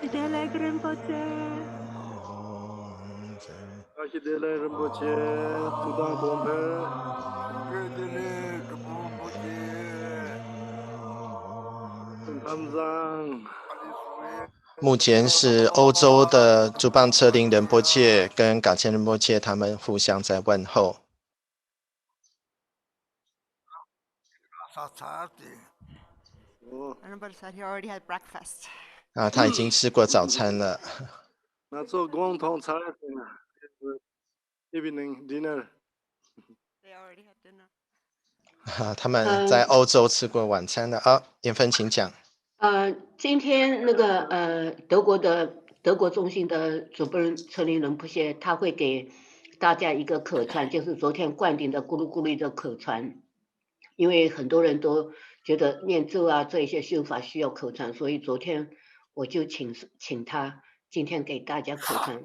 Ashidele Rinpoche, Tudan Gompe, Kamzang。目前是欧洲的朱棒车林仁波切跟噶千仁波切他们互相在问候。Everybody said he already had breakfast. 他已经吃过早餐了。那做共同餐，evening dinner。They already had dinner. 他们在欧洲吃过晚餐了。妍芬，请讲。今天那个德国中心的主办人车林仁波切，他会给大家一个口传，就是昨天灌顶的咕噜咕噜的口传，因为很多人都觉得念咒啊这一些修法需要口传，所以昨天我就请他今天给大家口传，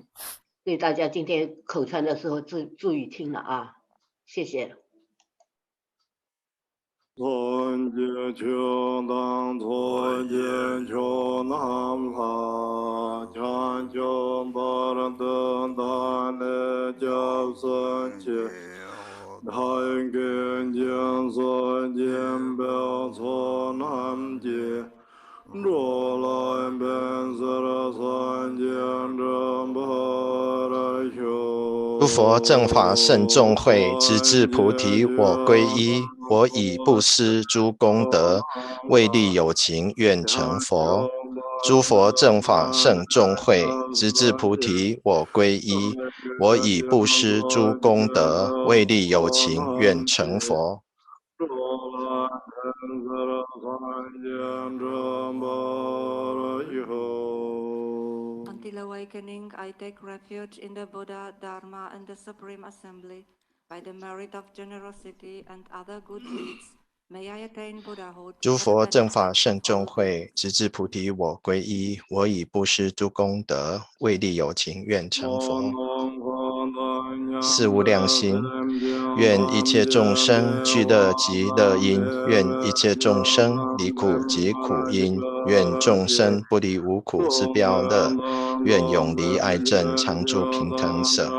所以大家今天口传的时候注意听了啊，谢谢。尊敬求当尊敬求南法，强求巴拉登达内教僧切，太根经僧经表错南界，若来本斯拉三经正巴拉修。诸佛正法圣众会，直至菩提我归依。我以布施诸功德，为利有情，愿成佛。诸佛正法圣众会，直至菩提我归依。我以布施诸功德，为利有情，愿成佛。Until awakening, I take refuge in the Buddha, Dharma, and the Supreme Assembly. By the merit of generosity and other good deeds, may I attain Buddhahood. 诸佛正法圣众会，直至菩提我归依。我以布施诸功德，为利有情，愿成佛。四无量心，愿一切众生具乐极乐因，愿一切众生离苦即苦因，愿众生不离无苦之标乐，愿永离爱憎，常住平等舍。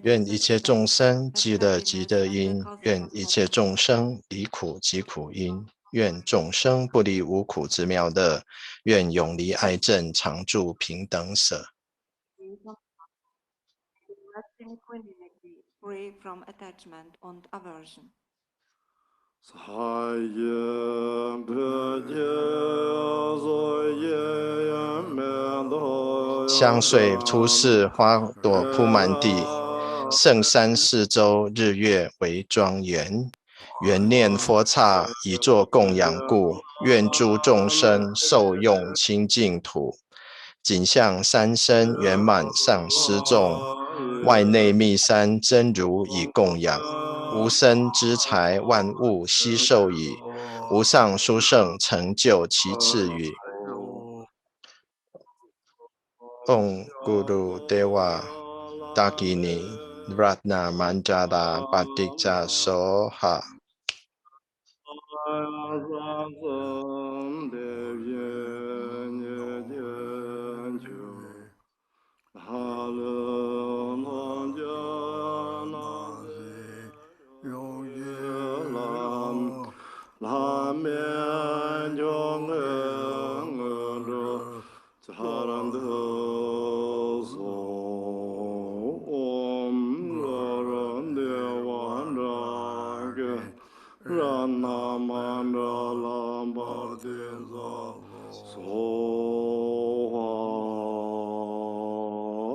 愿一切众生具乐极乐因，愿一切众生离苦即苦因，愿众生不离无苦之妙乐，愿永离爱憎，常住平等舍。Free from attachment and aversion. 香水出世，花朵铺满地，圣山四周，日月为庄严。缘念佛刹以作供养故，愿诸众生受用清净土。景象三身圆满上师众，外内密山真如以供养。无生之财万物悉受矣，无上殊胜成就其次语。Om Guru Dewa Dagini Ratna Manjara Paticca Soha.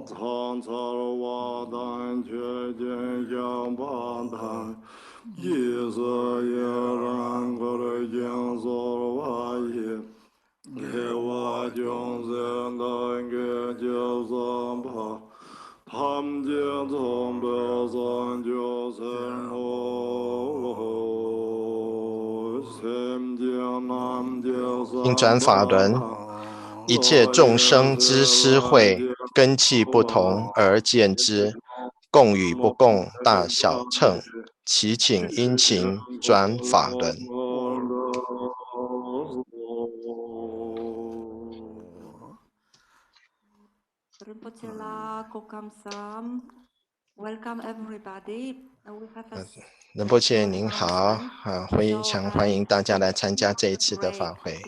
苍草瓦丹却见相旁谈，一色也然可的将所瓦也。给我众生当给就三怕，他们见从表三就生活，sem将南就应转法轮，一切众生之施惠，根器不同而见之，共与不共，大小乘，其请殷勤转法轮。Rinpoche la kokam sam. Welcome everybody. We have a 仁波切您好欢迎大家来参加这一次的法会。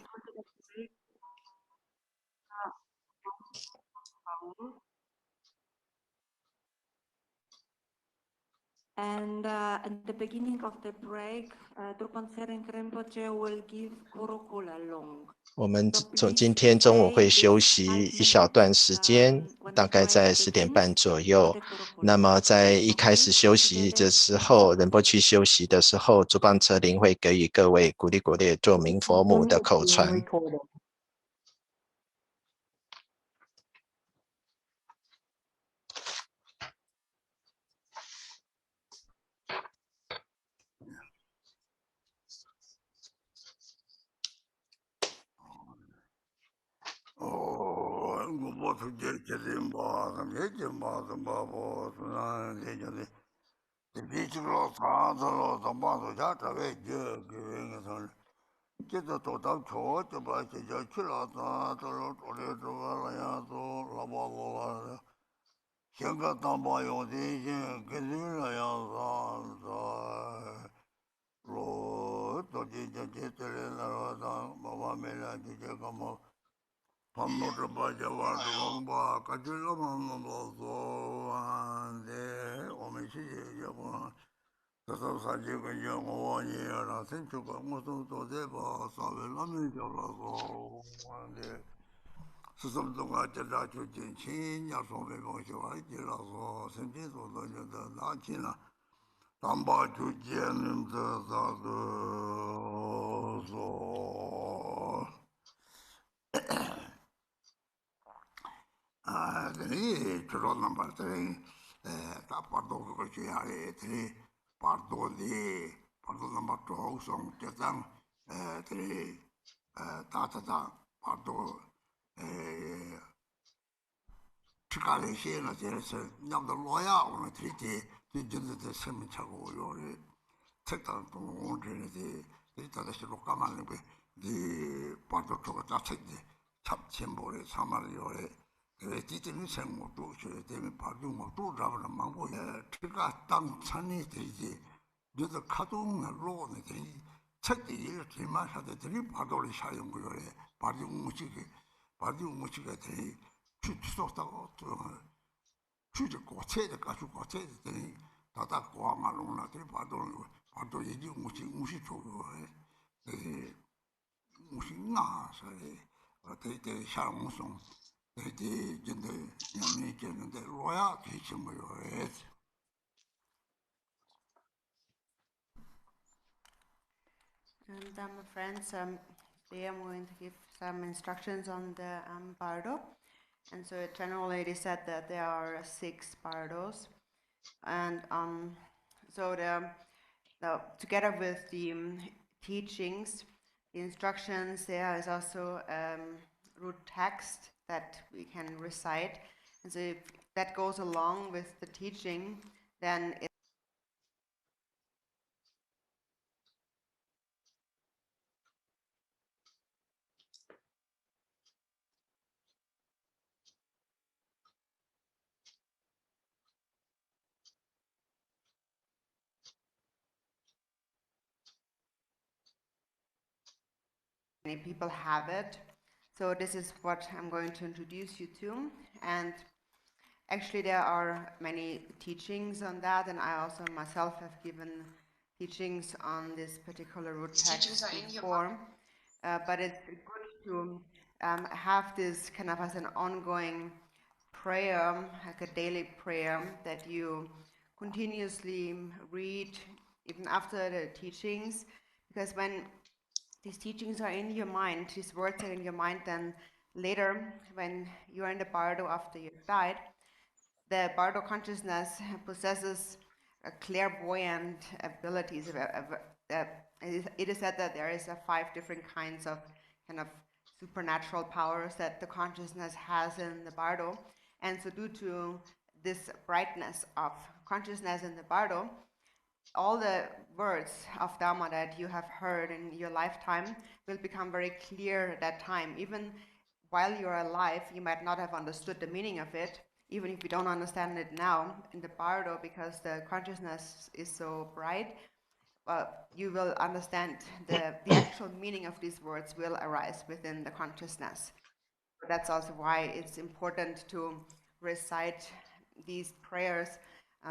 And at the beginning of the break, Drupal Sering Rinpoche will give Gurukul along. 我们今天中午会休息一小段时间，大概在10点半左右。那么在一开始休息的时候，仁波切休息的时候，主办车灵会给予各位鼓励做明佛母的口传。And friends, today I'm going to give some instructions on the bardo. And so General already said that there are 6 bardos. And so together with the teachings, the instructions, there is also root text that we can recite. And so if that goes along with the teaching, then many people have it. So this is what I'm going to introduce you to. And actually there are many teachings on that, and I also myself have given teachings on this particular root text before. But it's good to have this kind of as an ongoing prayer, like a daily prayer that you continuously read even after the teachings, because when these teachings are in your mind, these words are in your mind, then later when you're in the bardo after you've died, the bardo consciousness possesses a clairvoyant abilities. It is said that there is 5 different kinds of kind of supernatural powers that the consciousness has in the bardo, and so due to this brightness of consciousness in the bardo, all the words of Dharma that you have heard in your lifetime will become very clear at that time. Even while you're alive, you might not have understood the meaning of it, even if you don't understand it now in the bardo, because the consciousness is so bright, you will understand the actual meaning of these words will arise within the consciousness. That's also why it's important to recite these prayers,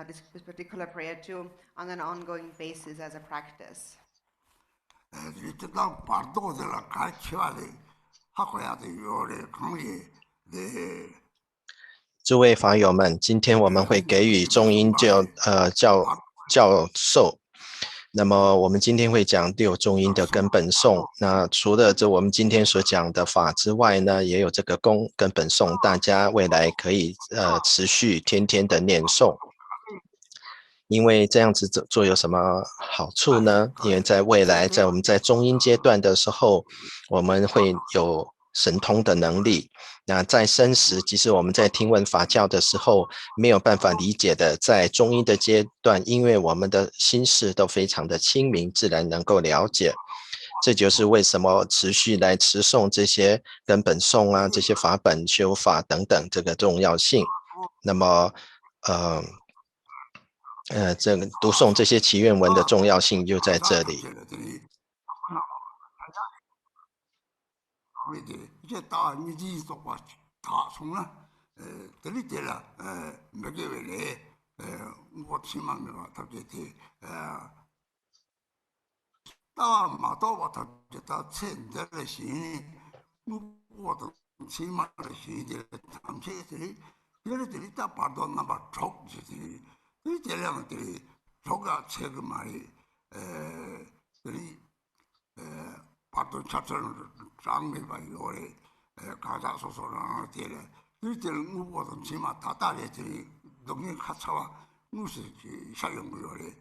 this particular prayer too, on an ongoing basis as a practice. 这当把道的了，看起来的，还会要的有的行业的。诸位法友们，今天我们会给予中英教授。那么我们今天会讲6中阴的根本颂。那除了我们今天所讲的法之外呢，也有这个根本颂，大家未来可以持续天天的念诵。因为这样子做有什么好处呢？因为在未来，我们在中阴阶段的时候，我们会有神通的能力。那在生时，即使我们在听闻法教的时候没有办法理解的，在中阴的阶段，因为我们的心事都非常的清明，自然能够了解。这就是为什么持续来持诵这些根本颂啊，这些法本修法等等这个重要性。那么，这个读诵这些祈愿文的重要性就在这里。这大你这说话大从了，这里的了，没给回来，我起码没话他这的，大马到我他这他趁着了心，我都起码的心的，他们这里，这里大把多那把吵这里，这两个这里吵个车个嘛的，这里，바도 차처럼 장미 봐 요래 가자 소소랑 때래 이들 무보던 지마 다다래들이 동네 카차와 무슨 사용 요래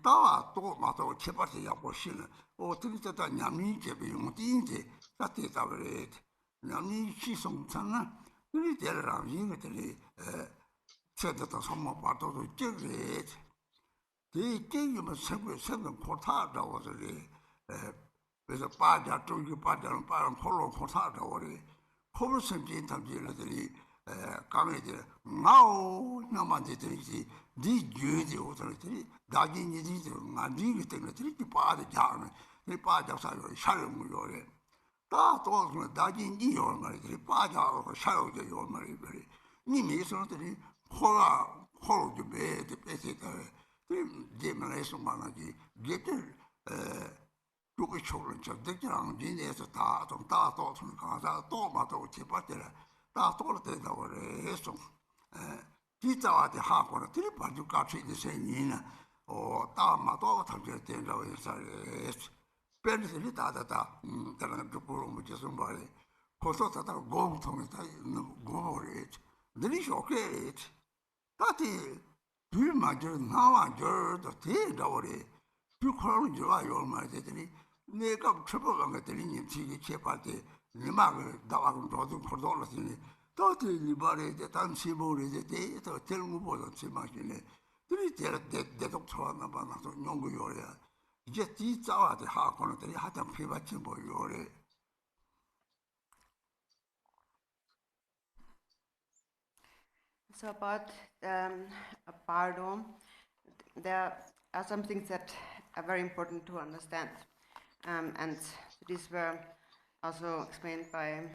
따와 또 마도 개발해 야보시는 어떻게 됐다 냠이 개비 용띠인데 따뜻하다 그래 냠이 시송잖아 우리 때랑 이것들이 제대로 선모 봐도 저게 이 게임은 생각 포타라고 저리 그래서 빠져 쪽이 빠져는 빠른 폴로 포타다 우리 포를 생긴 탐지들이 강의들 나오 나만들이 네 주지 오들이 나긴이들 만지기 때문에 들이 빠져 자는 이 빠져 사요 샤용 요래 다 도는 나긴이 요 말이들이 빠져 샤용이 요 말이들이 님이 소들이 폴로 좀 배에 빼세다 제만에서 만나지 게들如果求人讲，这样今年是大从刚才多嘛都七八的了，大多了得到我来送，第早的哈过了，这里把就搞出的声音呢，大嘛多他就点着一下来，别的这里大，在那个就不容易就是嘛的，可说他沟通的他沟来，那里小开来，他的对嘛就是那玩意儿都点着我的，就可能就有嘛在这里。 내가 처벌한 것들이 님치기 개발돼 니마그 나와고 너도 걸어올라지니 또들 이발에 대한 시보를 이제 더 tel무보다 지마시네 들이 대독 좋아하나 봐 나서 연구 요래 이제 뒤자와데 하고는들이 하장 피받지 뭐 요래 So about Bardo, there are some things that are very important to understand. And these were also explained by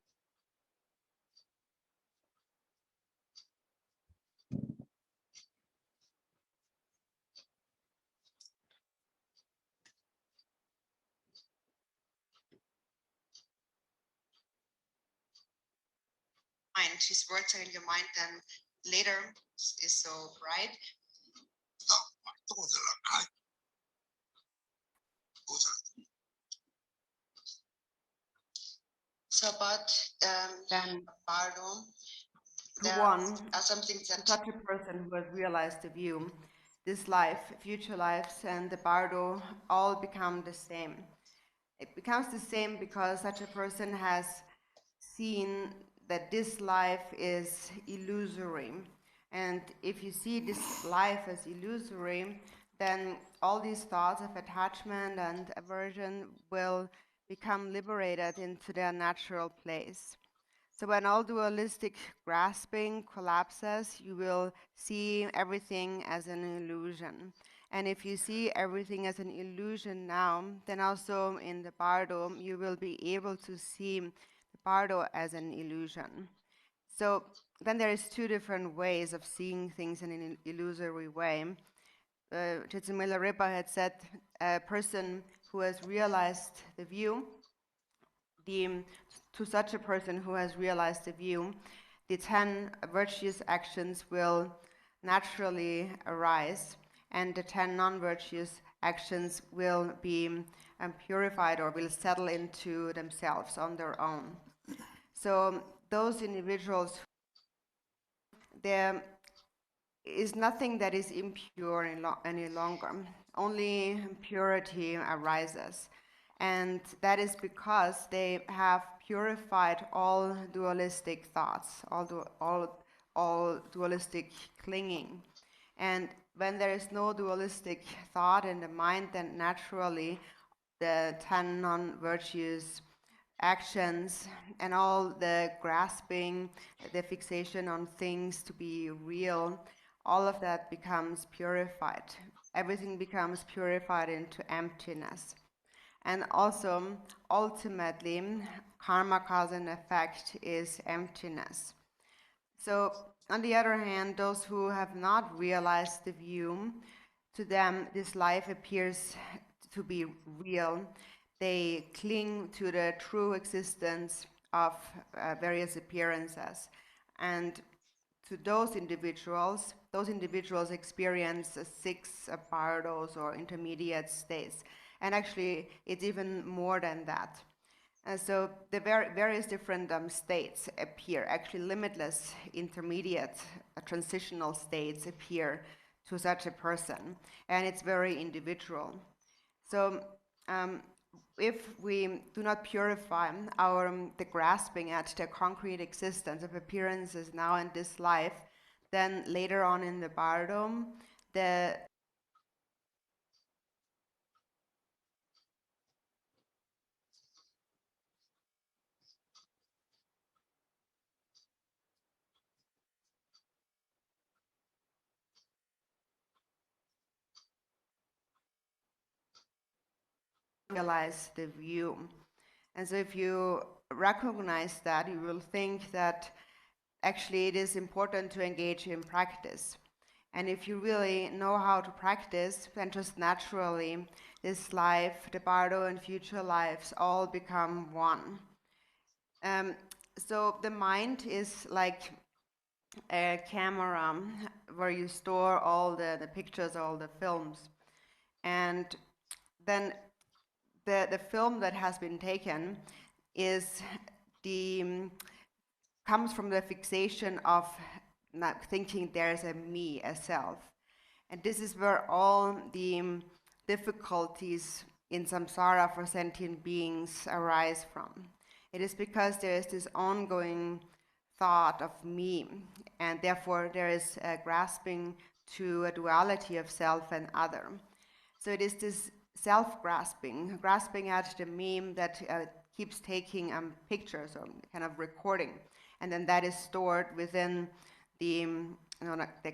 his words are in your mind, then later is so bright. So about then Bardo, there are some things that such a person who has realized the view, this life, future lives, and the Bardo all become the same. It becomes the same because such a person has seen that this life is illusory. And if you see this life as illusory, then all these thoughts of attachment and aversion will become liberated into their natural place. So when all dualistic grasping collapses, you will see everything as an illusion. And if you see everything as an illusion now, then also in the Bardo, you will be able to see the Bardo as an illusion. So then there is two different ways of seeing things in an illusory way. Csikszentmihalyi Ripa had said, a person who has realized the view, to such a person who has realized the view, the 10 virtuous actions will naturally arise, and the 10 non-virtuous actions will be purified or will settle into themselves on their own. So those individuals, there is nothing that is impure any longer. Only purity arises. And that is because they have purified all dualistic thoughts, all dualistic clinging. And when there is no dualistic thought in the mind, then naturally the 10 non-virtuous actions and all the grasping, the fixation on things to be real, all of that becomes purified. Everything becomes purified into emptiness. And also, ultimately, karma, cause and effect is emptiness. So, on the other hand, those who have not realized the view, to them this life appears to be real. They cling to the true existence of various appearances. And to those individuals experience 6 bardos or intermediate states. And actually, it's even more than that. So the various different states appear, actually limitless intermediate transitional states appear to such a person, and it's very individual. So if we do not purify the grasping at the concrete existence of appearances now in this life, then later on in the Bardo, the realize the view. And so if you recognize that, you will think that actually it is important to engage in practice. And if you really know how to practice, then just naturally this life, the Bardo and future lives all become one. So the mind is like a camera where you store all the pictures, all the films. And then the film that has been taken is comes from the fixation of not thinking there's a me, a self. And this is where all the difficulties in samsara for sentient beings arise from. It is because there is this ongoing thought of me, and therefore there is a grasping to a duality of self and other. So it is this self-grasping, grasping at the meme that keeps taking pictures or kind of recording, and then that is stored within the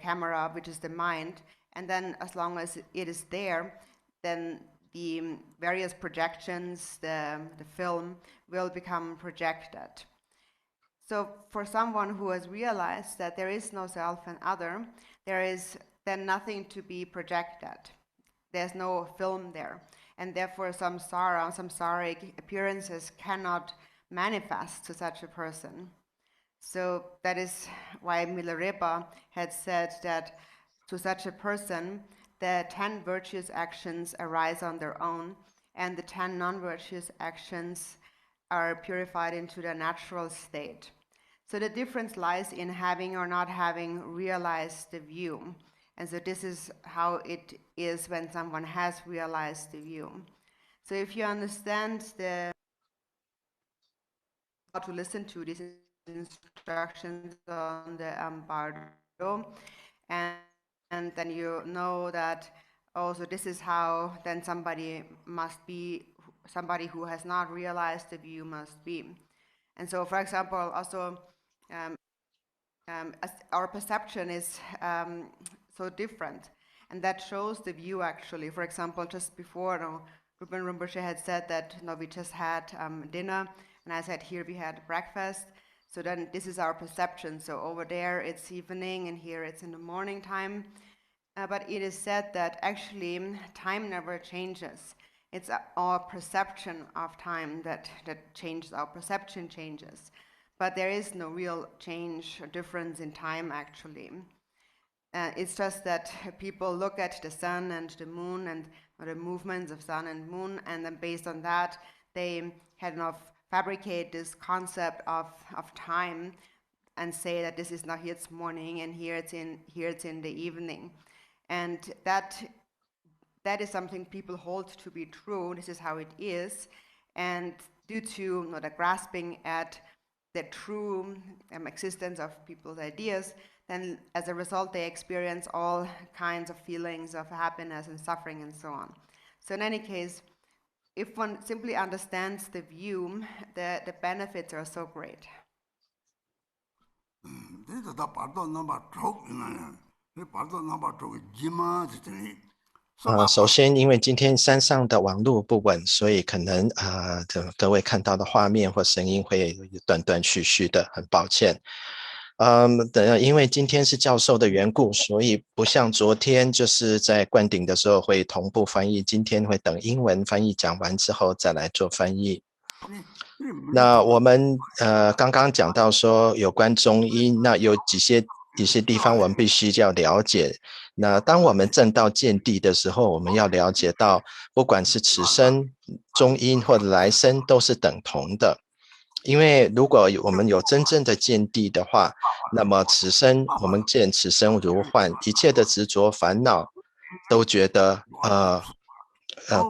camera, which is the mind, and then as long as it is there, then the various projections, the film, will become projected. So for someone who has realized that there is no self and other, there is then nothing to be projected. There's no film there. And therefore samsaric appearances cannot manifest to such a person. So that is why Milarepa had said that to such a person, the 10 virtuous actions arise on their own, and the 10 non-virtuous actions are purified into their natural state. So the difference lies in having or not having realized the view. And so this is how it is when someone has realized the view. So if you understand how to listen to these instructions on the Bardo, and then you know that also this is how then somebody must be, somebody who has not realized the view must be. And so, for example, also as our perception is so different, and that shows the view actually. For example, just before, Ruben Rinpoche had said that we just had dinner, and I said here we had breakfast. So then this is our perception. So over there it's evening, and here it's in the morning time. But it is said that actually time never changes. It's our perception of time that changes. Our perception changes. But there is no real change or difference in time, actually. It's just that people look at the sun and the moon and the movements of sun and moon, and then based on that, they kind of fabricate this concept of time and say that this is now here it's morning and here it's in the evening, and that is something people hold to be true. This is how it is, and due to the grasping at the true existence of people's ideas, then as a result they experience all kinds of feelings of happiness and suffering and so on. So in any case, if one simply understands the view, the benefits are so great.首先，因为今天山上的网络不稳，所以可能各位看到的画面或声音会断断续续的，很抱歉。因为今天是教授的缘故，所以不像昨天就是在灌顶的时候会同步翻译，今天会等英文翻译讲完之后再来做翻译。那我们刚刚讲到说有关中阴，那有一些地方我们必须要了解。那当我们证到见地的时候，我们要了解到，不管是此生、中阴或者来生，都是等同的。因为如果我们有真正的见地的话，那么此生我们见此生如幻，一切的执着烦恼都觉得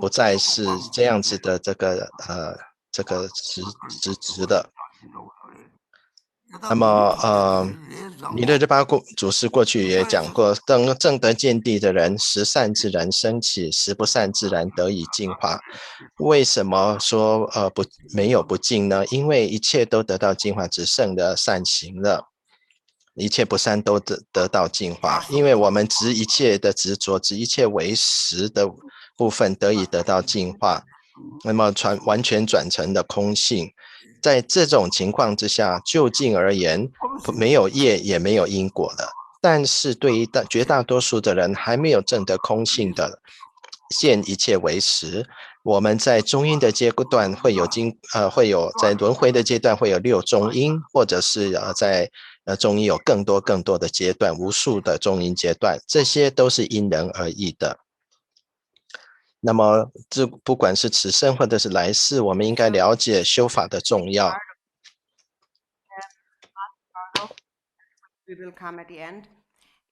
不再是这样子的这个值的。那么弥勒日巴祖师过去也讲过，正得见地的人，十善自然升起，十不善自然得以净化。为什么说没有不净呢？因为一切都得到净化，只剩的善行了，一切不善都得到净化。因为我们执一切的执着，执一切为实的部分得到净化，那么完全转成了空性。在这种情况之下，就近而言，没有业也没有因果了。但是对于绝大多数的人还没有证得空性的，现一切为实。我们在中阴的阶段会有在轮回的阶段会有六中阴，或者是在中阴有更多的阶段，无数的中阴阶段，这些都是因人而异的。那么不管是此生或者是来世，我们应该了解修法的重要。We will come at the end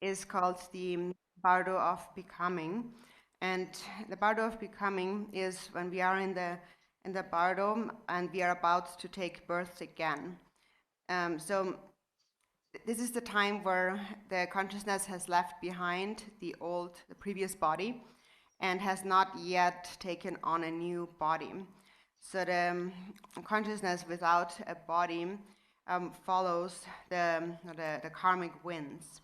is called the Bardo of Becoming, and the Bardo of Becoming is when we are in the Bardo and we are about to take birth again. So this is the time where the consciousness has left behind the previous body and has not yet taken on a new body. So the consciousness without a body follows the karmic winds.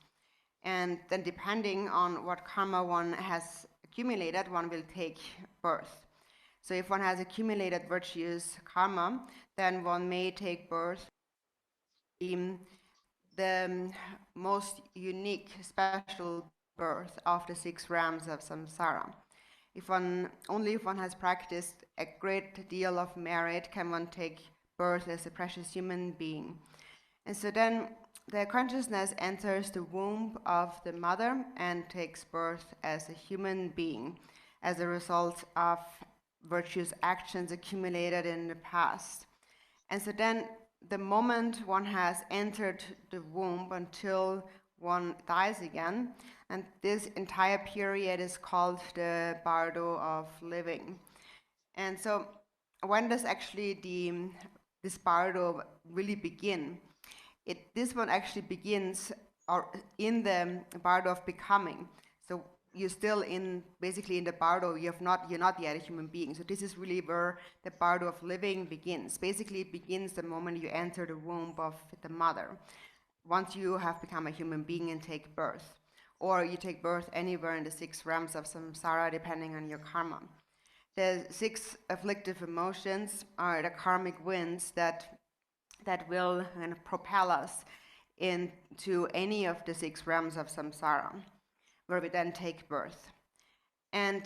And then depending on what karma one has accumulated, one will take birth. So if one has accumulated virtuous karma, then one may take birth in the most unique, special birth of the 6 realms of samsara. Only if one has practiced a great deal of merit can one take birth as a precious human being. And so then the consciousness enters the womb of the mother and takes birth as a human being as a result of virtuous actions accumulated in the past. And so then the moment one has entered the womb until one dies again, and this entire period is called the bardo of living. And so when does actually this bardo really begin? This one actually begins in the bardo of becoming. So you're still basically in the bardo, you're not yet a human being. So this is really where the bardo of living begins. Basically it begins the moment you enter the womb of the mother, once you have become a human being and take birth. Or you take birth anywhere in the 6 realms of samsara, depending on your karma. The 6 afflictive emotions are the karmic winds that will kind of propel us into any of the 6 realms of samsara, where we then take birth. And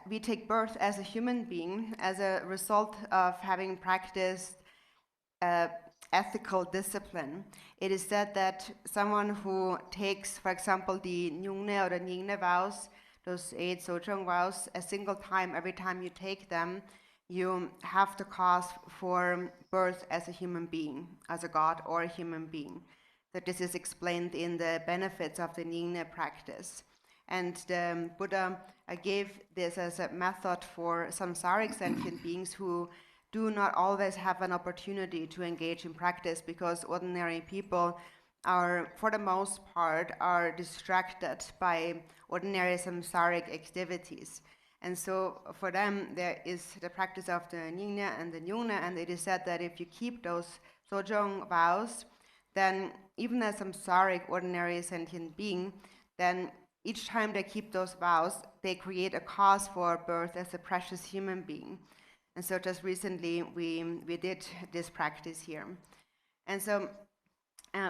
we take birth as a human being as a result of having practiced ethical discipline. It is said that someone who takes, for example, the Nyungne or the Nyingne vows, those 8 Sojong vows, a single time, every time you take them, you have the cause for birth as a human being, as a god or a human being. That this is explained in the benefits of the Nyingne practice. And the Buddha gave this as a method for samsaric sentient beings who do not always have an opportunity to engage in practice, because ordinary people are, for the most part, are distracted by ordinary samsaric activities. And so for them, there is the practice of the Nyingnya and the Nyungnya, and it is said that if you keep those Sojong vows, then even as a samsaric ordinary sentient being, then each time they keep those vows, they create a cause for birth as a precious human being. And so just recently, we did this practice here. And so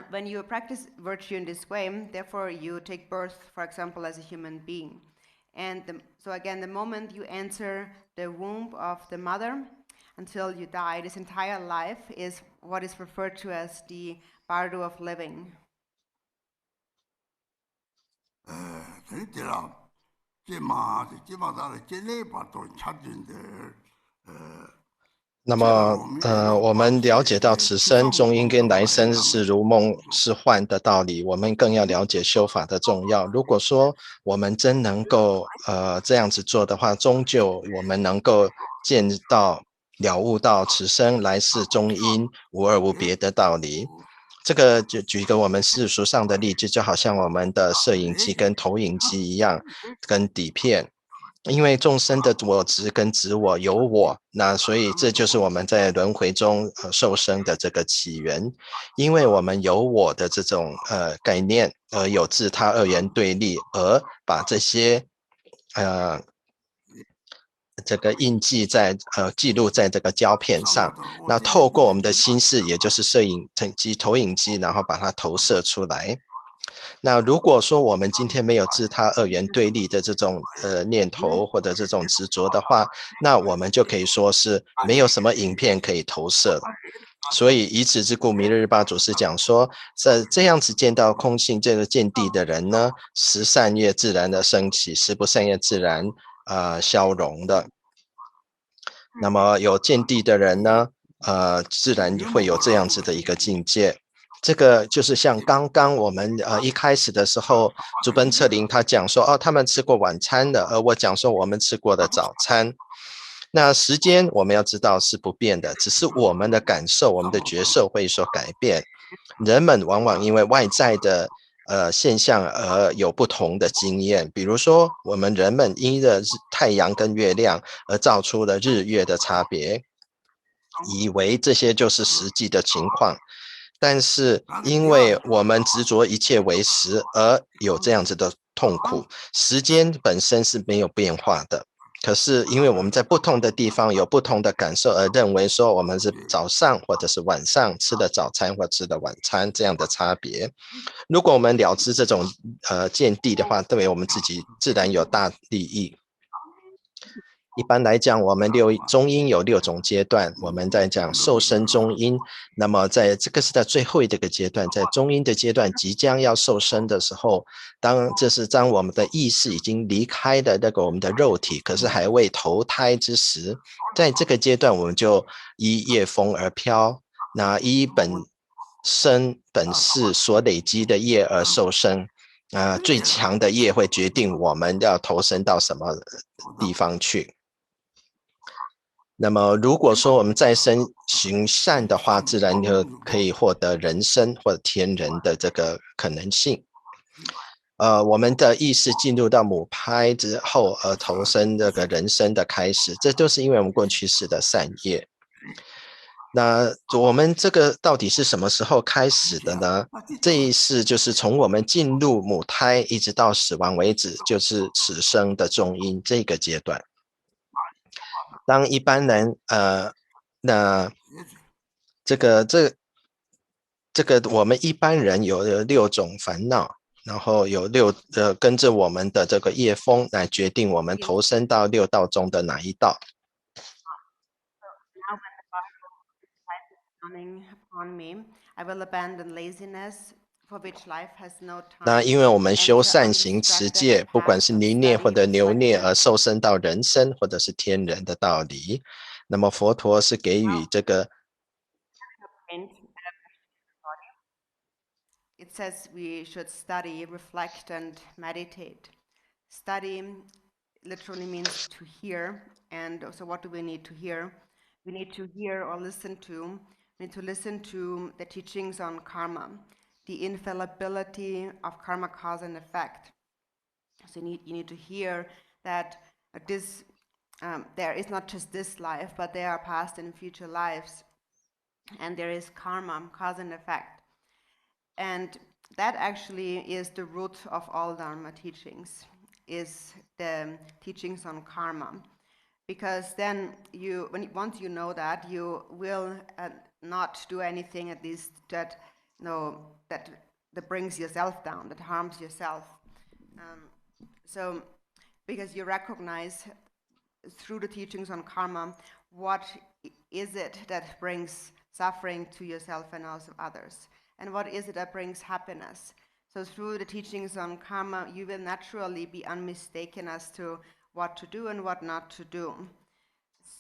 when you practice virtue in this way, therefore you take birth, for example, as a human being. And so again, the moment you enter the womb of the mother until you die, this entire life is what is referred to as the bardo of living. 那么，我们了解到此生中阴跟来生是如梦是幻的道理，我们更要了解修法的重要。如果说我们真能够这样子做的话，终究我们能够见到了悟到此生来世中阴无二无别的道理。这个就举一个我们世俗上的例子，就好像我们的摄影机跟投影机一样，跟底片。因为众生的我执跟执我有我，那所以这就是我们在轮回中受生的这个起源。因为我们有我的这种概念，而有自他二元对立，而把这些这个印记在记录在这个胶片上，那透过我们的心识，也就是摄影机、投影机，然后把它投射出来。那如果说我们今天没有自他二元对立的这种念头或者这种执着的话，那我们就可以说是没有什么影片可以投射了。所以以此之故，弥勒日巴祖师讲说，这样子见到空性这个见地的人呢，十善业自然的升起，十不善业自然消融的。那么有见地的人呢，自然会有这样子的一个境界。这个就是像刚刚我们一开始的时候，竹本彻林他讲说，他们吃过晚餐的，而我讲说我们吃过的早餐。那时间我们要知道是不变的，只是我们的感受、我们的觉受会所改变。人们往往因为外在的现象而有不同的经验，比如说我们人们因着太阳跟月亮而造出了日月的差别，以为这些就是实际的情况。但是因为我们执着一切为实而有这样子的痛苦，时间本身是没有变化的，可是因为我们在不同的地方有不同的感受而认为说我们是早上或者是晚上吃的早餐或吃的晚餐这样的差别。如果我们了知这种见地的话，对我们自己自然有大利益。一般来讲，我们中阴有6种阶段，我们在讲受生中阴。那么在这个是在最后一个阶段，在中阴的阶段即将要受生的时候，当我们的意识已经离开了那个我们的肉体，可是还未投胎之时，在这个阶段我们就依业风而飘，那依本世所累积的业而受生。最强的业会决定我们要投身到什么地方去。那么如果说我们再生行善的话，自然就可以获得人身或者天人的这个可能性。我们的意识进入到母胎之后而投身这个人生的开始，这就是因为我们过去世的善业。那我们这个到底是什么时候开始的呢？这一世就是从我们进入母胎一直到死亡为止，就是此生的中阴这个阶段。当一般人那这个我们一般人有6种烦恼，然后有跟着我们的这个业风来决定我们投身到6道中的哪一道。那因为我们修善行持戒，不管是离孽或者留孽而受生到人身或者是天人的道理，那么佛陀是给予这个It says we should study, reflect, and meditate. Study literally means to hear, and so what do we need to hear? We need to hear or listen to. We need to listen to the teachings on karma, the infallibility of karma, cause and effect. So you need to hear that there is not just this life, but there are past and future lives, and there is karma, cause and effect. And that actually is the root of all Dharma teachings, is the teachings on karma. Because then once you know that, you will not do anything at least that brings yourself down, that harms yourself. So because you recognize through the teachings on karma, what is it that brings suffering to yourself and also others? And what is it that brings happiness? So through the teachings on karma, you will naturally be unmistaken as to what to do and what not to do.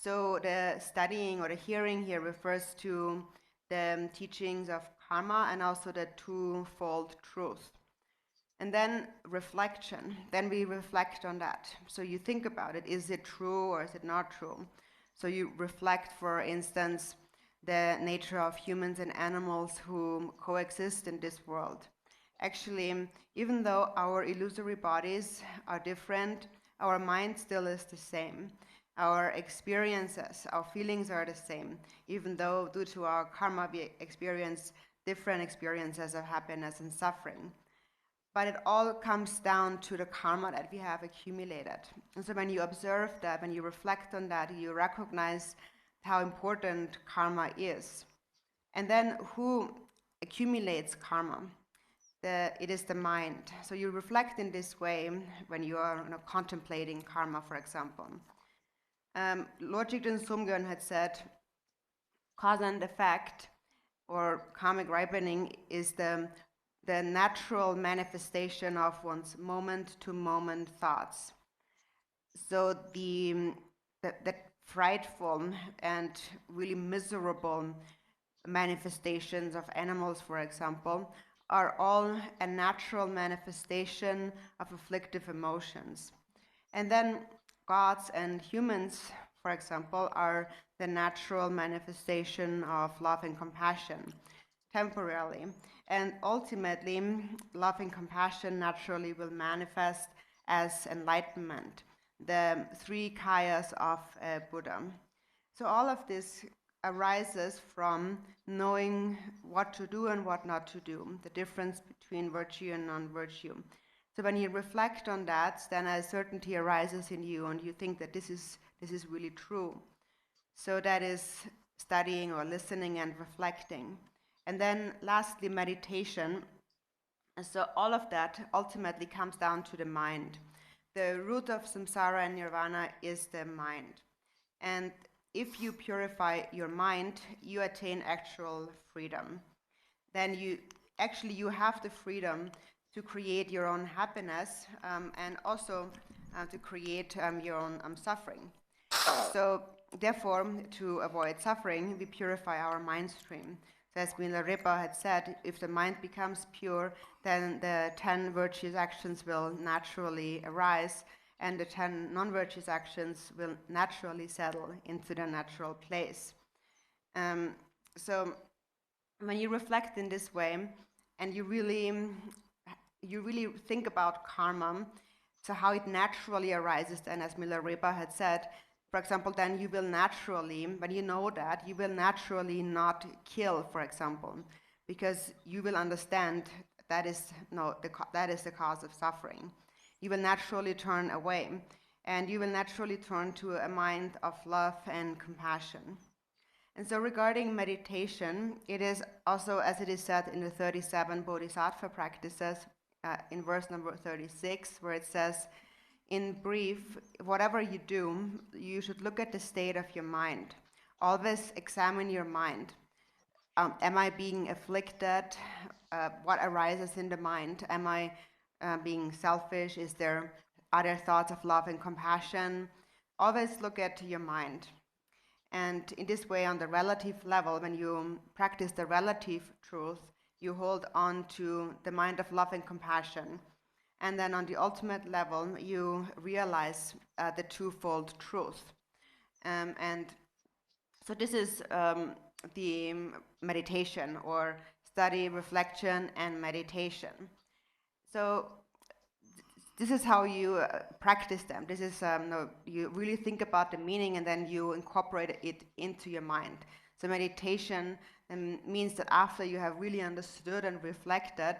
So the studying or the hearing here refers to the teachings of karma and also the twofold truth. And then reflection, then we reflect on that. So you think about it, is it true or is it not true? So you reflect, for instance, the nature of humans and animals who coexist in this world. Actually, even though our illusory bodies are different, our mind still is the same. Our experiences, our feelings are the same, even though due to our karma we experience different experiences of happiness and suffering. But it all comes down to the karma that we have accumulated. And so when you observe that, when you reflect on that, you recognize how important karma is. And then who accumulates karma? It is the mind. So you reflect in this way when you are contemplating karma, for example. Lord Jigten Sumgön had said, cause and effect, or karmic ripening, is the natural manifestation of one's moment-to-moment thoughts. So the frightful and really miserable manifestations of animals, for example, are all a natural manifestation of afflictive emotions. And then gods and humans, for example, are the natural manifestation of love and compassion, temporarily. And ultimately, love and compassion naturally will manifest as enlightenment, the 3 kayas of Buddha. So all of this arises from knowing what to do and what not to do, the difference between virtue and non-virtue. So when you reflect on that, then a certainty arises in you and you think that this is really true. So that is studying or listening and reflecting. And then lastly, meditation. So all of that ultimately comes down to the mind. the root of samsara and nirvana is the mind. And if you purify your mind, you attain actual freedom. Then you have the freedom to create your own happiness and also to create your own suffering. So therefore, to avoid suffering, we purify our mind stream. So as Milarepa had said, if the mind becomes pure, then the 10 virtuous actions will naturally arise, and the 10 non-virtuous actions will naturally settle into their natural place. So when you reflect in this way, and you really think about karma, so how it naturally arises, and as Milarepa had said, for example, then you will naturally, when you know that, you will naturally not kill, for example, because you will understand that is the cause of suffering. You will naturally turn away, and you will naturally turn to a mind of love and compassion. And so regarding meditation, it is also, as it is said in the 37 Bodhisattva practices, in verse number 36, where it says, in brief, whatever you do, you should look at the state of your mind. Always examine your mind. Am I being afflicted? What arises in the mind? Am I being selfish? Are there thoughts of love and compassion? Always look at your mind. And in this way, on the relative level, when you practice the relative truth, you hold on to the mind of love and compassion. And then on the ultimate level, you realize the twofold truth. And so this is the meditation, or study, reflection, and meditation. So this is how you practice them. This is, you really think about the meaning and then you incorporate it into your mind. So meditation means that after you have really understood and reflected,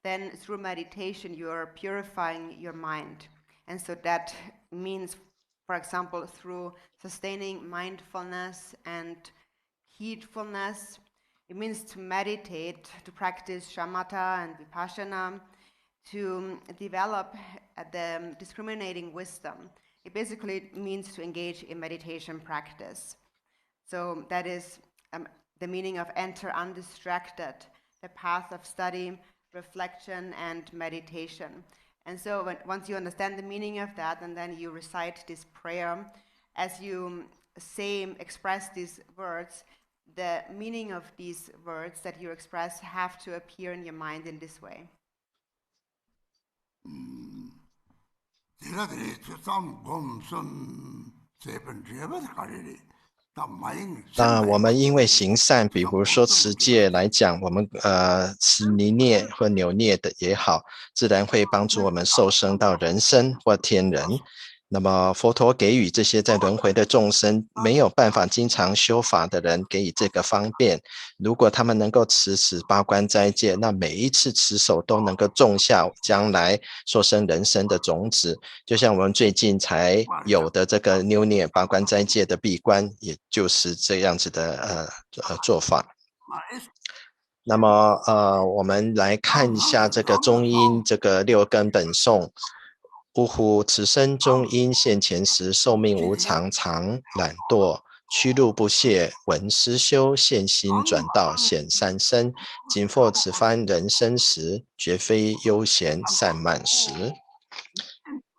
then through meditation you are purifying your mind. And so that means, for example, through sustaining mindfulness and heedfulness. It means to meditate, to practice shamatha and vipassana, to develop the discriminating wisdom. It basically means to engage in meditation practice. So that is the meaning of enter undistracted, the path of study, reflection, and meditation. And so once you understand the meaning of that, and then you recite this prayer, as you express these words, the meaning of these words that you express have to appear in your mind in this way.那我们因为行善，比如说持戒来讲，我们持泥涅或扭涅的也好，自然会帮助我们受生到人身或天人。那么佛陀给予这些在轮回的众生没有办法经常修法的人，给予这个方便。如果他们能够持八关斋戒，那每一次持守都能够种下将来受生人身的种子。就像我们最近才有的这个扭涅八关斋戒的闭关，也就是这样子的做法。那么我们来看一下这个中阴这个六根本颂。呜呼！此生中阴现前时，寿命无常，常懒惰，屈辱不懈，闻思修，现心转道，显三身。今复此番人生时，绝非悠闲散漫时。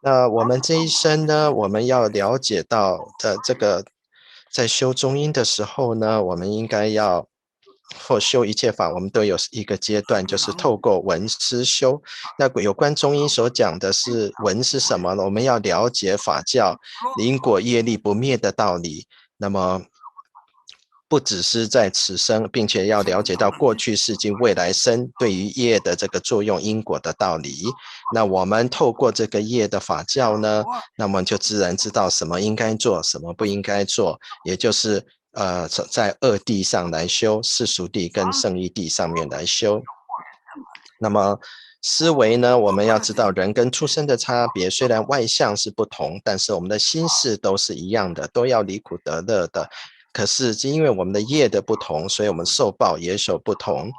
那我们这一生呢，我们要了解到的这个，在修中阴的时候呢，我们应该要。或修一切法，我们都有一个阶段，就是透过闻思修。那有关中阴所讲的是闻是什么呢？我们要了解法教因果业力不灭的道理。那么不只是在此生，并且要了解到过去世及未来生对于业的这个作用因果的道理。那我们透过这个业的法教呢，那么就自然知道什么应该做，什么不应该做，也就是在二地上来修，世俗地跟圣义地上面来修。那么思维呢，我们要知道人跟畜生的差别，虽然外相是不同，但是我们的心事都是一样的，都要离苦得乐的。可是因为我们的业的不同，所以我们受报也有不同。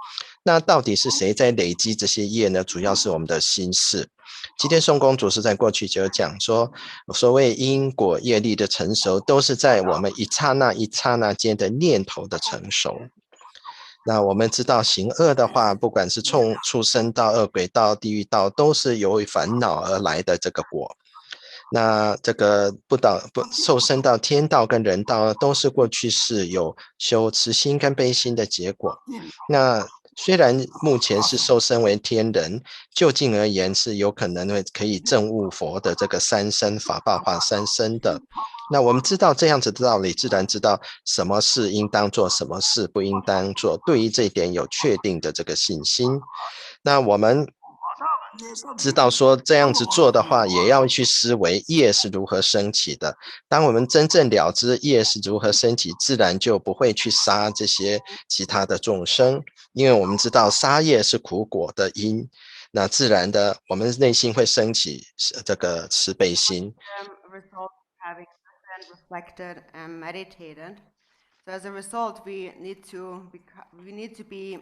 那到底是谁在累积这些业呢？主要是我们的心事。吉田松公主是在过去就讲说，所谓因果业力的成熟，都是在我们一刹那一刹那间的念头的成熟。那我们知道行恶的话，不管是畜生道、恶鬼道、地狱道，都是由于烦恼而来的这个果。那这个受生到天道跟人道，都是过去是有修慈心跟悲心的结果。那虽然目前是受生为天人，就近而言是有可能可以证悟佛的这个三身法报化三身的。那我们知道这样子的道理，自然知道什么事应当做，什么事不应当做，对于这一点有确定的这个信心。那我们知道说这样子做的话，也要去思维业是如何升起的。当我们真正了知业是如何升起，自然就不会去杀这些其他的众生，因为我们知道杀业是苦果的因，那自然的我们内心会升起这个慈悲心。Result having reflected and meditated. So as a result, we need to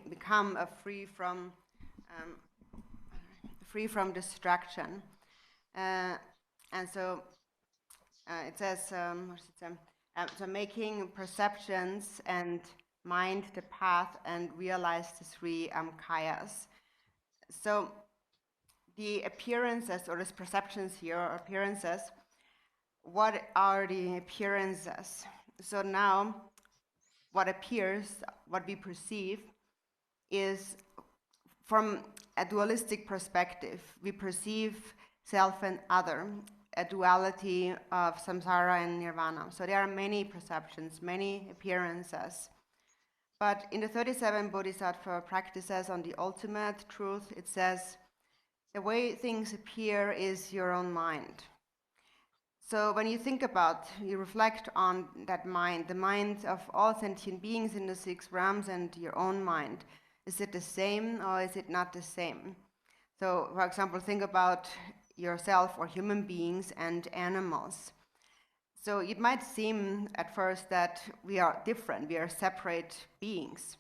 become free from distraction, and so it says so making perceptions and mind the path and realize the three kayas. So the appearances, or the perceptions here, or appearances, what are the appearances? So now what appears, what we perceive, is from a dualistic perspective. We perceive self and other, a duality of samsara and nirvana. So there are many perceptions, many appearances. But in the 37 Bodhisattva practices on the ultimate truth, it says, the way things appear is your own mind. So when you think about, you reflect on that mind, the minds of all sentient beings in the 6 realms and your own mind, is it the same or is it not the same? So, for example, think about yourself or human beings and animals. So it might seem at first that we are different, we are separate beings.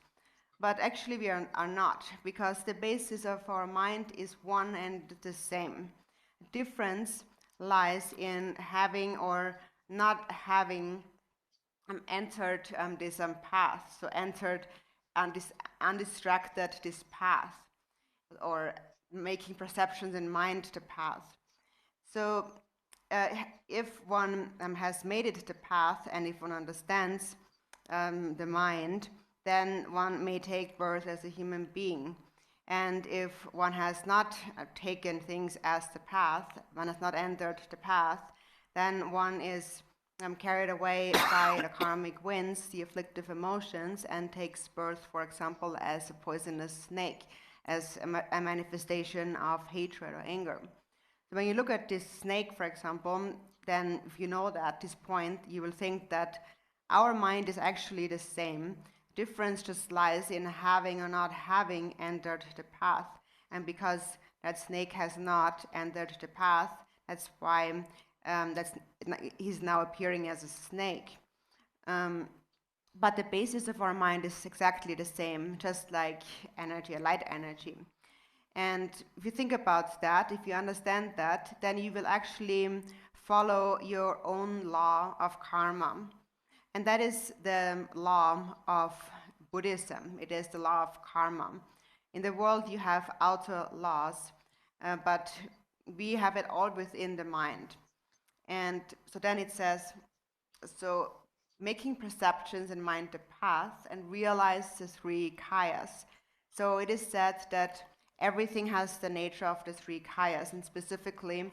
But actually we are not, because the basis of our mind is one and the same. Difference lies in having or not having entered this path, so entered undistracted this path, or making perceptions in mind the path. So if one has made it the path, and if one understands the mind, then one may take birth as a human being. And if one has not taken things as the path, one has not entered the path, then one is carried away by the karmic winds, the afflictive emotions, and takes birth, for example, as a poisonous snake, as a manifestation of hatred or anger. So when you look at this snake, for example, then if you know that at this point, you will think that our mind is actually the same. Difference just lies in having or not having entered the path. And because that snake has not entered the path, that's why he's now appearing as a snake. But the basis of our mind is exactly the same, just like energy, light energy. And if you think about that, if you understand that, then you will actually follow your own law of karma. And that is the law of Buddhism. It is the law of karma. In the world, you have outer laws, but we have it all within the mind. And so then it says, so making perceptions in mind the path and realize the 3 kayas. So it is said that everything has the nature of the 3 kayas, and specifically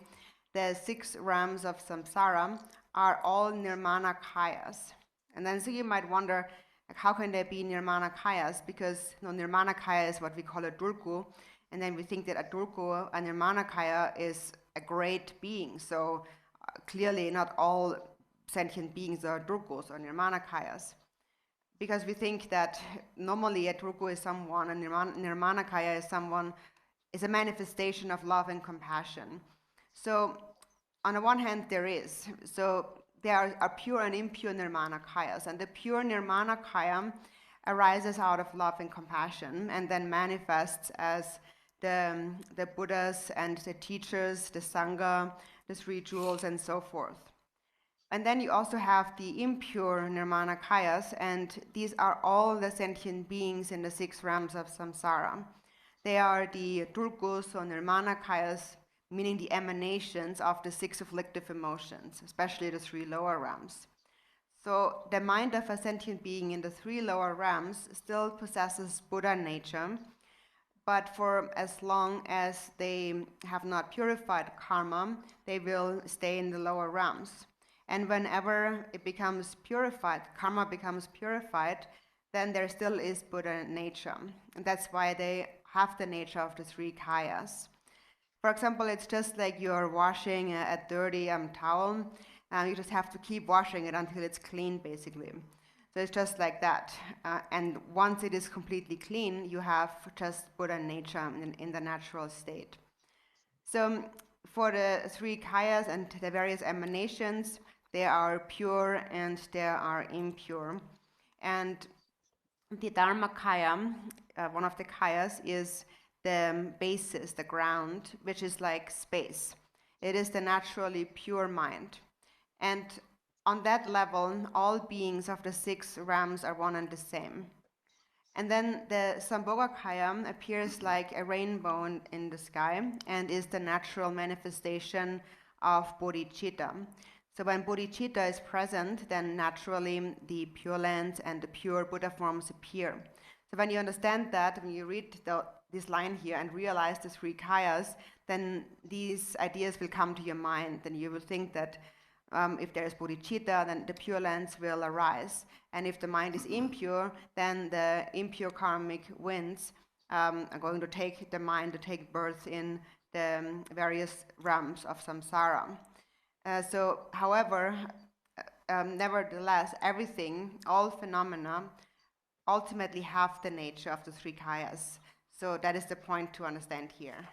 the 6 realms of samsara are all nirmana kayas. And then so you might wonder, like, how can there be nirmana kayas? Because nirmana kaya is what we call a durgu, and then we think that a durgu, a nirmana kaya, is a great being. So clearly not all sentient beings are durgus or nirmana kayas, because we think that normally a durgu is someone, and nirmana kaya is a manifestation of love and compassion. So on the one hand, there is. So there are pure and impure nirmana kayas, and the pure nirmana kaya arises out of love and compassion and then manifests as the Buddhas and the teachers, the Sangha, the three jewels, and so forth. And then you also have the impure Nirmanakayas, and these are all the sentient beings in the 6 realms of samsara. They are the Turkus or Nirmanakayas, meaning the emanations of the 6 afflictive emotions, especially the 3 lower realms. So the mind of a sentient being in the 3 lower realms still possesses Buddha nature, but for as long as they have not purified karma, they will stay in the lower realms. And whenever it becomes purified, karma becomes purified, then there still is Buddha nature. And that's why they have the nature of the 3 kayas. For example, it's just like you're washing a dirty towel. You just have to keep washing it until it's clean, basically. So it's just like that. And once it is completely clean, you have just Buddha nature in the natural state. So for the 3 kayas and the various emanations, they are pure and they are impure. And the Dharmakaya, one of the kayas, is the basis, the ground, which is like space. It is the naturally pure mind. And on that level, all beings of the 6 realms are one and the same. And then the Sambhogakaya appears like a rainbow in the sky and is the natural manifestation of bodhicitta. So when bodhicitta is present, then naturally the Pure Lands and the pure Buddha forms appear. So when you understand that, when you read this line here and realize the 3 kayas, then these ideas will come to your mind. Then you will think that if there is bodhicitta, then the Pure Lands will arise. And if the mind is impure, then the impure karmic winds are going to take the mind to take birth in the various realms of samsara. However, nevertheless, everything, all phenomena, ultimately have the nature of the 3 kayas. So that is the point to understand here.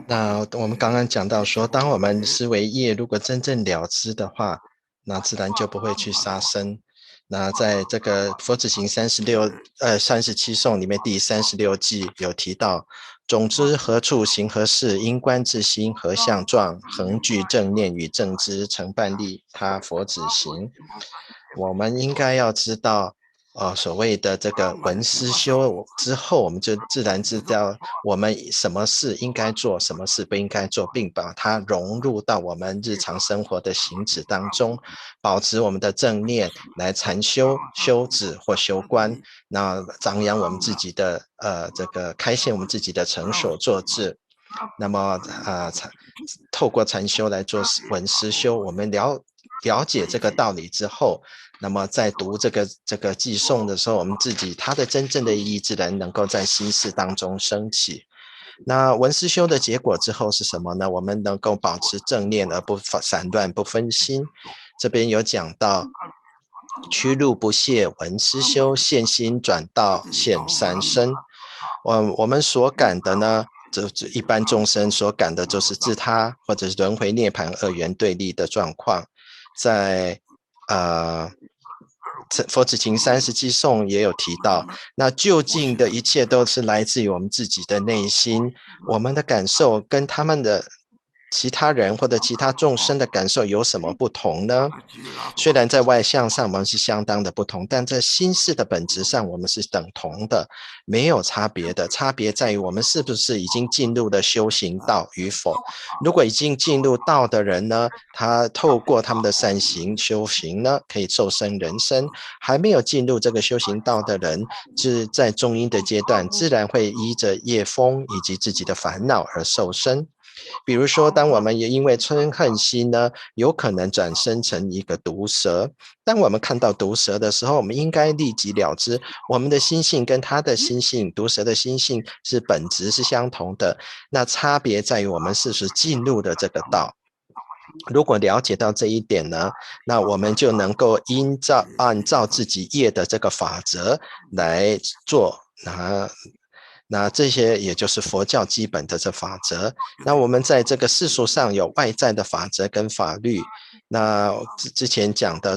那我们刚刚讲到说，当我们思维业如果真正了知的话，那自然就不会去杀生。那在这个佛子行37颂里面第36记有提到，总之何处行何事，因观自心何相状，恒具正念与正知，成办利他佛子行。我们应该要知道所谓的这个闻思修之后，我们就自然知道我们什么事应该做，什么事不应该做，并把它融入到我们日常生活的行止当中，保持我们的正念来禅修、修止或修观，那张扬我们自己的这个开现我们自己的成所作智。那么透过禅修来做闻思修，我们了解这个道理之后，那么在读这个偈颂的时候，我们自己它的真正的意义自然能够在心识当中升起。那闻思修的结果之后是什么呢？我们能够保持正念而不散乱不分心。这边有讲到趋入不懈闻思修，现心转道现三身。我们所感的呢，这一般众生所感的就是自他或者是轮回涅槃二元对立的状况。在佛子行37颂也有提到，那究竟的一切都是来自于我们自己的内心，我们的感受跟他们的其他人或者其他众生的感受有什么不同呢？虽然在外相上我们是相当的不同，但在心识的本质上我们是等同的，没有差别的。差别在于我们是不是已经进入了修行道与否。如果已经进入道的人呢，他透过他们的善行修行呢，可以受生人身；还没有进入这个修行道的人，是在中阴的阶段，自然会依着业风以及自己的烦恼而受生。比如说，当我们也因为嗔恨心呢，有可能转生成一个毒蛇。当我们看到毒蛇的时候，我们应该立即了知，我们的心性跟它的心性，毒蛇的心性是本质是相同的。那差别在于我们是不是进入了这个道。如果了解到这一点呢，那我们就能够按照自己业的这个法则来做。那这些也就是佛教基本的这法则。那我们在这个世俗上有外在的法则跟法律。那之前讲的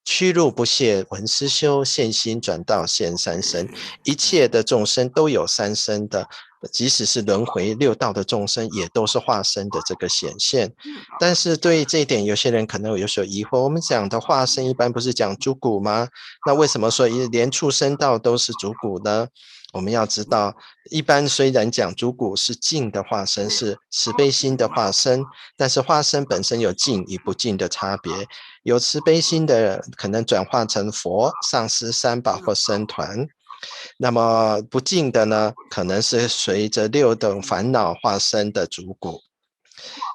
屈入不懈，闻思修，现心转道现三身。一切的众生都有三身的，即使是轮回六道的众生，也都是化身的这个显现。但是对于这一点，有些人可能有所疑惑。我们讲的化身一般不是讲主骨吗？那为什么说连畜生道都是主骨呢？我们要知道，一般虽然讲主骨是净的化身，是慈悲心的化身，但是化身本身有净与不净的差别。有慈悲心的可能转化成佛、上师、三宝或僧团，那么不净的呢，可能是随着六等烦恼化身的主骨。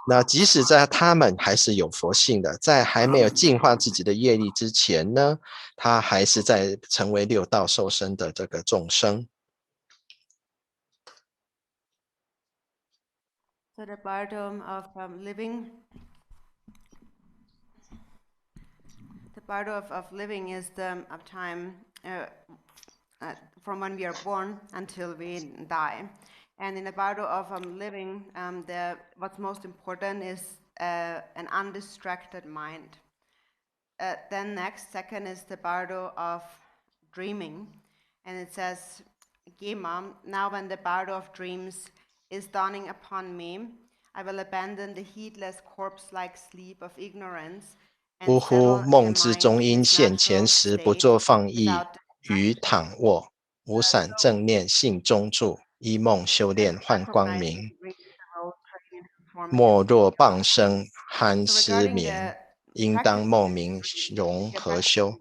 那即使在他们还是有佛性的，在还没有净化自己的业力之前呢，他还是在成为六道受生的这个众生。So the paradigm of living, the paradigm of living is the time from when we are born until we die. And in the paradigm of living, what's most important is an undistracted mind. Then next, second is the paradigm of dreaming. And it says, Gema, now when the paradigm of dreams is dawning upon me, I will abandon the heedless corpse-like sleep of ignorance 呜呼，梦之中因现前时，不作放逸于躺卧，无闪正念性中住，依梦修炼幻光明。莫若傍生酣失眠，应当梦明融合修。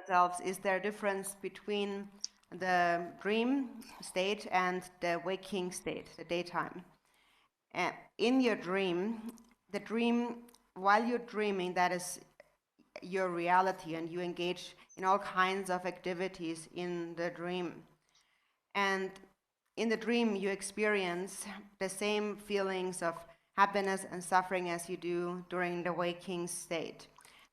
Ourselves, is there a difference between the dream state and the waking state, the daytime? In your dream, while you're dreaming, that is your reality, and you engage in all kinds of activities in the dream. And in the dream, you experience the same feelings of happiness and suffering as you do during the waking state,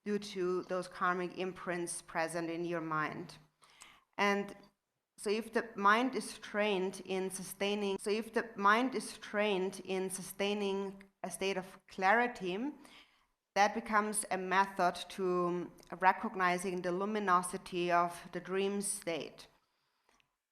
due to those karmic imprints present in your mind. And so if the mind is trained in sustaining a state of clarity, that becomes a method to recognizing the luminosity of the dream state.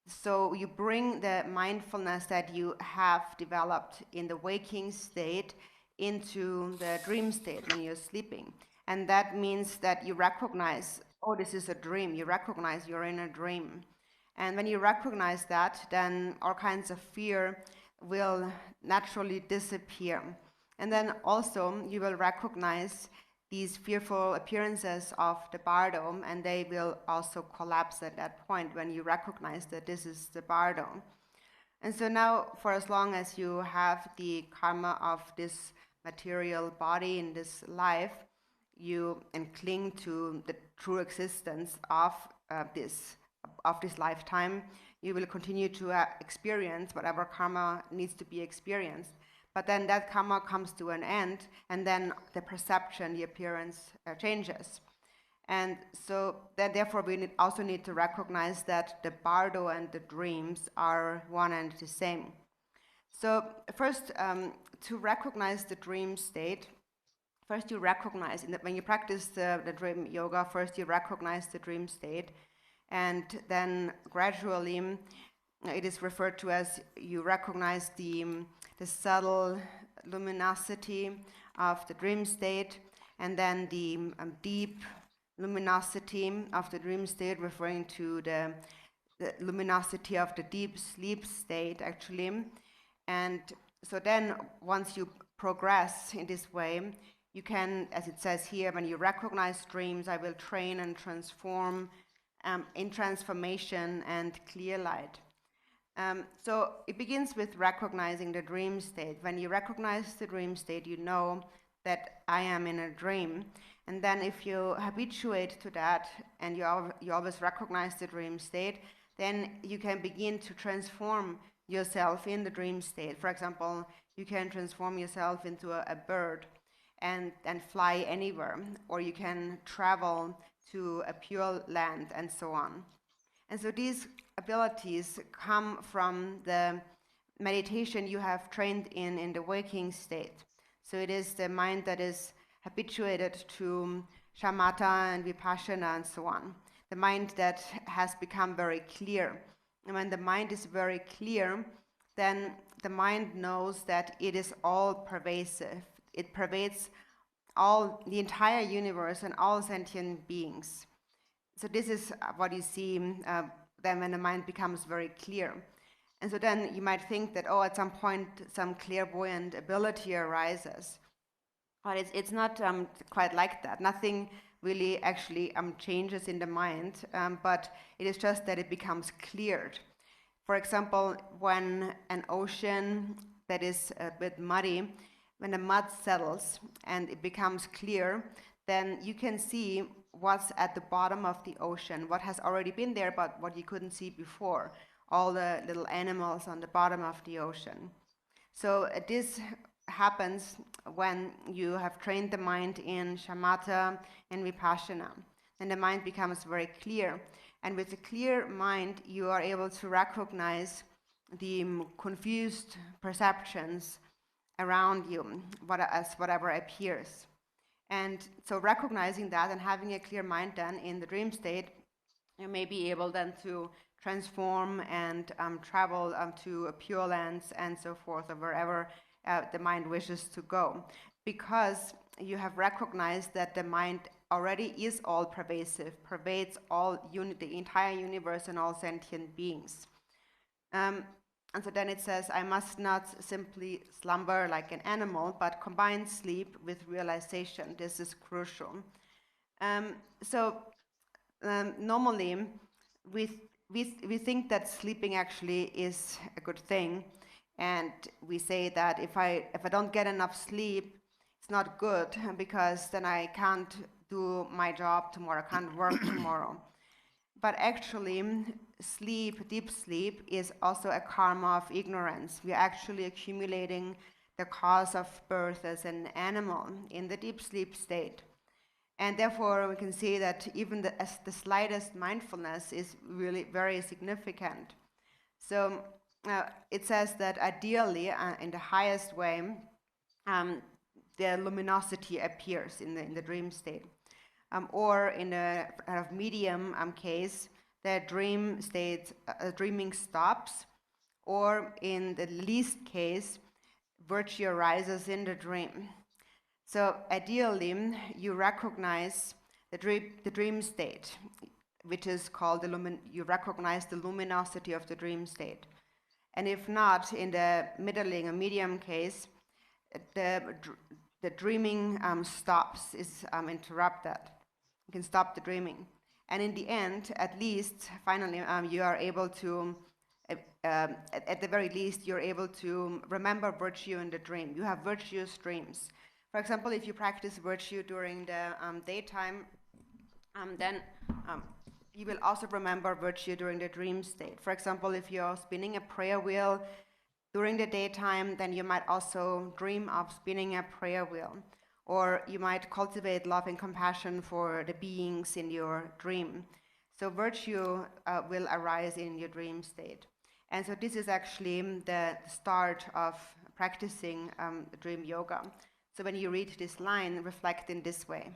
So you bring the mindfulness that you have developed in the waking state into the dream state when you're sleeping. And that means that you recognize, oh, this is a dream. You recognize you're in a dream. And when you recognize that, then all kinds of fear will naturally disappear. And then also you will recognize these fearful appearances of the bardom, and they will also collapse at that point when you recognize that this is the bardom. And so now, for as long as you have the karma of this material body in this life, you cling to the true existence of this lifetime, you will continue to experience whatever karma needs to be experienced. But then that karma comes to an end, and then the perception, the appearance changes. And so that therefore we also need to recognize that the bardo and the dreams are one and the same. So first, to recognize the dream state, first you recognize, when you practice the dream yoga, first you recognize the dream state, and then gradually it is referred to as you recognize the subtle luminosity of the dream state, and then the deep luminosity of the dream state, referring to the luminosity of the deep sleep state, actually. And so then once you progress in this way, you can, as it says here, when you recognize dreams, I will train and transform in transformation and clear light. So it begins with recognizing the dream state. When you recognize the dream state, you know that I am in a dream. And then if you habituate to that, and you always recognize the dream state, then you can begin to transform yourself in the dream state. For example, you can transform yourself into a bird and fly anywhere, or you can travel to a pure land, and so on. And so these abilities come from the meditation you have trained in the waking state. So it is the mind that is habituated to shamatha and vipassana and so on. The mind that has become very clear. And when the mind is very clear, then the mind knows that it is all pervasive. It pervades the entire universe and all sentient beings. So this is what you see then when the mind becomes very clear. And so then you might think that, oh, at some point some clairvoyant ability arises. But it's not quite like that. Nothing really actually changes in the mind, but it is just that it becomes cleared. For example, when an ocean that is a bit muddy, when the mud settles and it becomes clear, then you can see what's at the bottom of the ocean, what has already been there, but what you couldn't see before, all the little animals on the bottom of the ocean. So this happens when you have trained the mind in shamatha and vipassana. And the mind becomes very clear. And with a clear mind, you are able to recognize the confused perceptions around you, as whatever appears. And so recognizing that and having a clear mind then in the dream state, you may be able then to transform and travel to pure lands and so forth, or wherever the mind wishes to go, because you have recognized that the mind already is all pervasive, pervades the entire universe and all sentient beings. And so then it says, I must not simply slumber like an animal, but combine sleep with realization. This is crucial. Normally, we think that sleeping actually is a good thing, and we say that if I don't get enough sleep, it's not good, because then I can't do my job tomorrow, I can't work tomorrow. But actually, deep sleep, is also a karma of ignorance. We are actually accumulating the cause of birth as an animal in the deep sleep state. And therefore, we can see that even the slightest mindfulness is really very significant. So it says that ideally, in the highest way, the luminosity appears in the dream state. Or in a kind of medium case, the dream state, dreaming stops, or in the least case, virtue arises in the dream. So ideally, you recognize the dream state, which is called you recognize the luminosity of the dream state. And if not, in the middling or medium case, the dreaming stops, is interrupted. You can stop the dreaming. And in the end, at least, finally, you are able to, at the very least, you're able to remember virtue in the dream. You have virtuous dreams. For example, if you practice virtue during the daytime, then you will also remember virtue during the dream state. For example, if you're spinning a prayer wheel during the daytime, then you might also dream of spinning a prayer wheel. Or you might cultivate love and compassion for the beings in your dream. So virtue will arise in your dream state. And so this is actually the start of practicing dream yoga. So when you read this line, reflect in this way.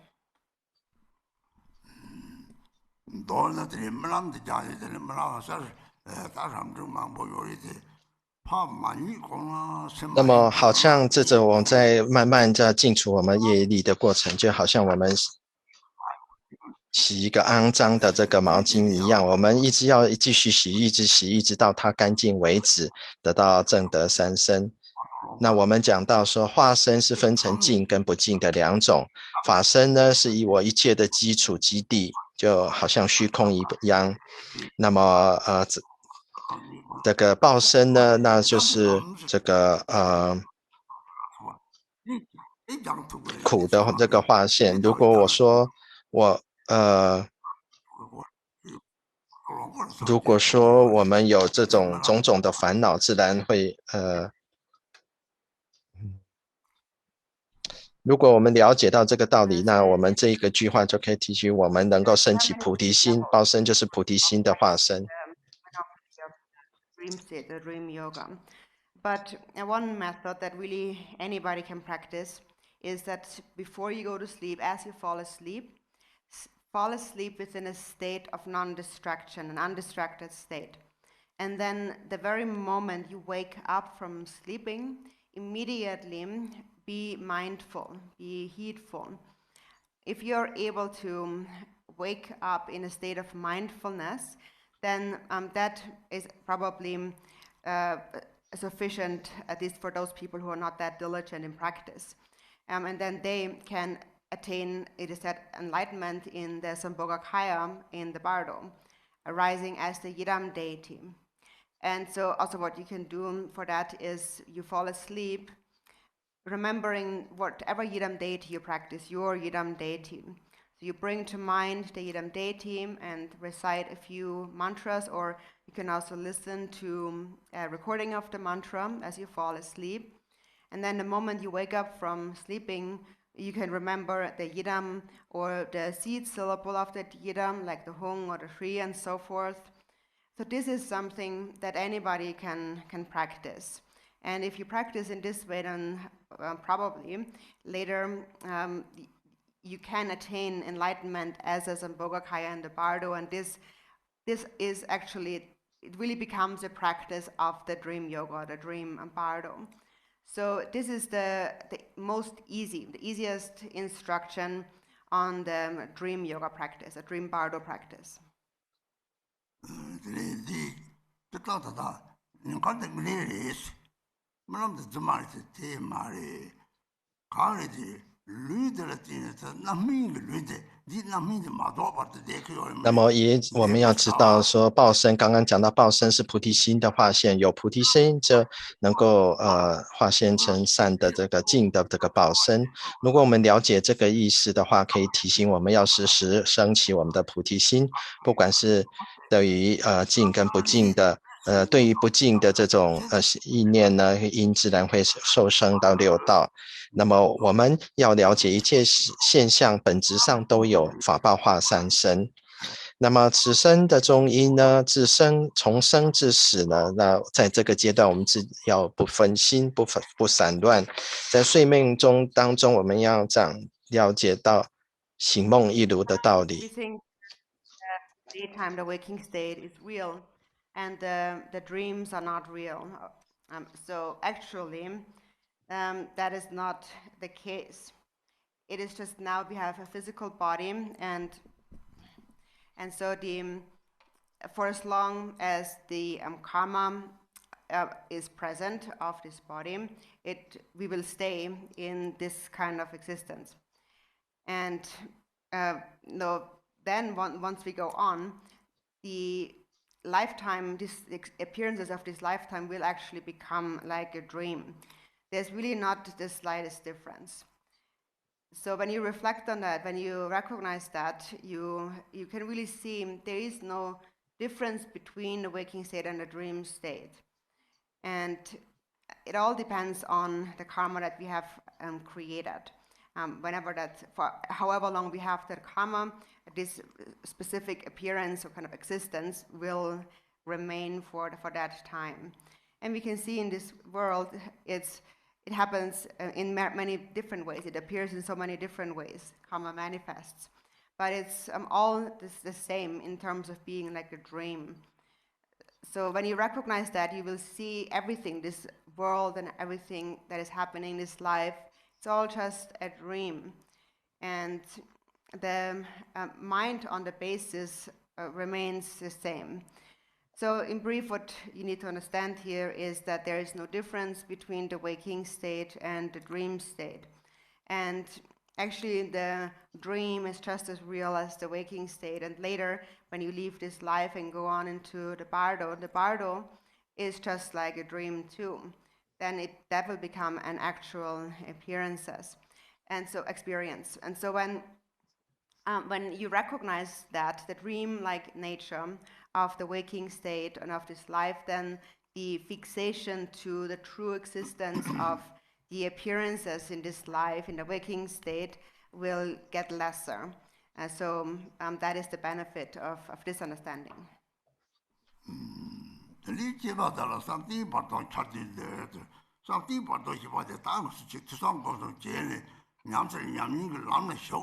那么好像这种我们在慢慢在净除我们业力的过程，就好像我们洗一个肮脏的这个毛巾一样，我们一直要继续洗，一直洗，一直到它干净为止，得到正德三身。那我们讲到说，化身是分成净跟不净的两种，法身呢是以我一切的基础基地，就好像虚空一样。那么这个报身呢，那就是这个苦的这个化现。如果我说如果说我们有这种种种的烦恼，自然会如果我们了解到这个道理，那我们这一个句话就可以提醒我们能够升起菩提心，报身就是菩提心的化身。Dream state, the dream yoga. But one method that really anybody can practice is that before you go to sleep, as you fall asleep within a state of non-distraction, an undistracted state. And then the very moment you wake up from sleeping, immediately be mindful, be heedful. If you're able to wake up in a state of mindfulness, then that is probably sufficient, at least for those people who are not that diligent in practice. And then they can attain, it is said, enlightenment in the Sambhogakaya in the Bardo, arising as the Yidam deity. And so also what you can do for that is you fall asleep, remembering whatever Yidam deity you practice, your Yidam deity. So you bring to mind the Yidam deity and recite a few mantras, or you can also listen to a recording of the mantra as you fall asleep. And then the moment you wake up from sleeping, you can remember the Yidam or the seed syllable of that Yidam, like the Hung or the Shri and so forth. So this is something that anybody can practice. And if you practice in this way, then probably later you can attain enlightenment as a Sambhogakaya and the Bardo, and this is actually, it really becomes a practice of the dream yoga, the dream Bardo. So this is the easiest instruction on the dream yoga practice, a dream Bardo practice. Lüdele 那么我们要知道说报身，刚刚讲到报身是菩提心的化现，有菩提心就能够化现成善的这个净的这个报身。如果我们了解这个意思的话，可以提醒我们要时时升起我们的菩提心，不管是对于净跟不净的。对于不净的这种意念呢，因自然会受生到六道。那么我们要了解一切现象本质上都有法报化三身。那么此生的中阴呢，从生至死呢，那在这个阶段我们要不分心，不散乱，在睡梦当中我们要这样了解到醒梦一如的道理。We think that daytime, the waking state is real, and the dreams are not real. So actually, that is not the case. It is just now we have a physical body, and so for as long as the karma is present of this body, we will stay in this kind of existence. And then once we go on, the lifetime, these appearances of this lifetime will actually become like a dream. There's really not the slightest difference. So when you reflect on that, when you recognize that, you can really see there is no difference between the waking state and the dream state. And it all depends on the karma that we have created. For however long we have that karma, this specific appearance or kind of existence will remain for that time. And we can see in this world, it happens in many different ways. It appears in so many different ways. Karma manifests. But it's all the same in terms of being like a dream. So when you recognize that, you will see everything, this world and everything that is happening in this life, it's all just a dream. And the mind on the basis remains the same. So in brief, what you need to understand here is that there is no difference between the waking state and the dream state. And actually, the dream is just as real as the waking state. And later, when you leave this life and go on into the bardo is just like a dream too. Then that will become an actual experience. And so when you recognize that, the dream-like nature of the waking state and of this life, then the fixation to the true existence of the appearances in this life, in the waking state, will get lesser. So that is the benefit of this understanding. Mm.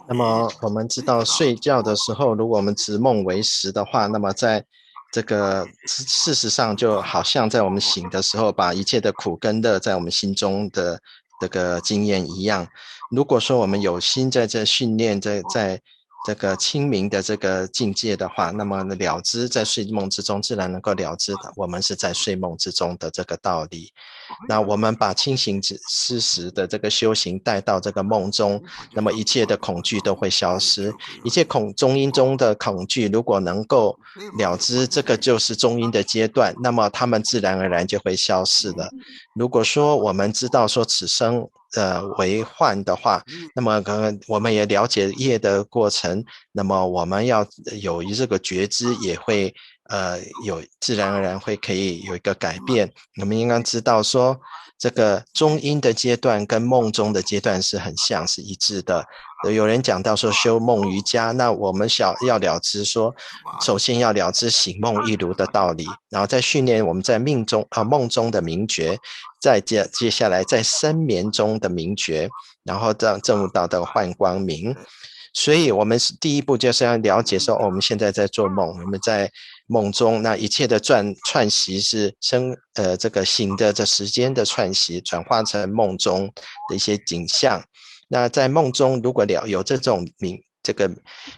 那么我们知道睡觉的时候，如果我们执梦为实的话，那么在这个事实上就好像在我们醒的时候，把一切的苦跟乐在我们心中的这个经验一样。如果说我们有心在这训练，在这个清明的这个境界的话，那么了知在睡梦之中，自然能够了知我们是在睡梦之中的这个道理。那我们把清醒事实的这个修行带到这个梦中，那么一切的恐惧都会消失。一切中阴中的恐惧，如果能够了知这个就是中阴的阶段，那么他们自然而然就会消失了。如果说我们知道说此生为幻的话，那么我们也了解业的过程，那么我们要有这个觉知，也会有自然而然会可以有一个改变。我们应该知道说，这个中阴的阶段跟梦中的阶段是很像，是一致的。有人讲到说修梦瑜伽，那我们要了知说，首先要了知醒梦一如的道理，然后再训练我们在梦中的明觉，再接下来在深眠中的明觉，然后证悟到的幻光明。所以我们第一步就是要了解说，我们现在在做梦，我们在梦中，那一切的串习是这个醒的这时间的串习，转化成梦中的一些景象。那在梦中，如果有这种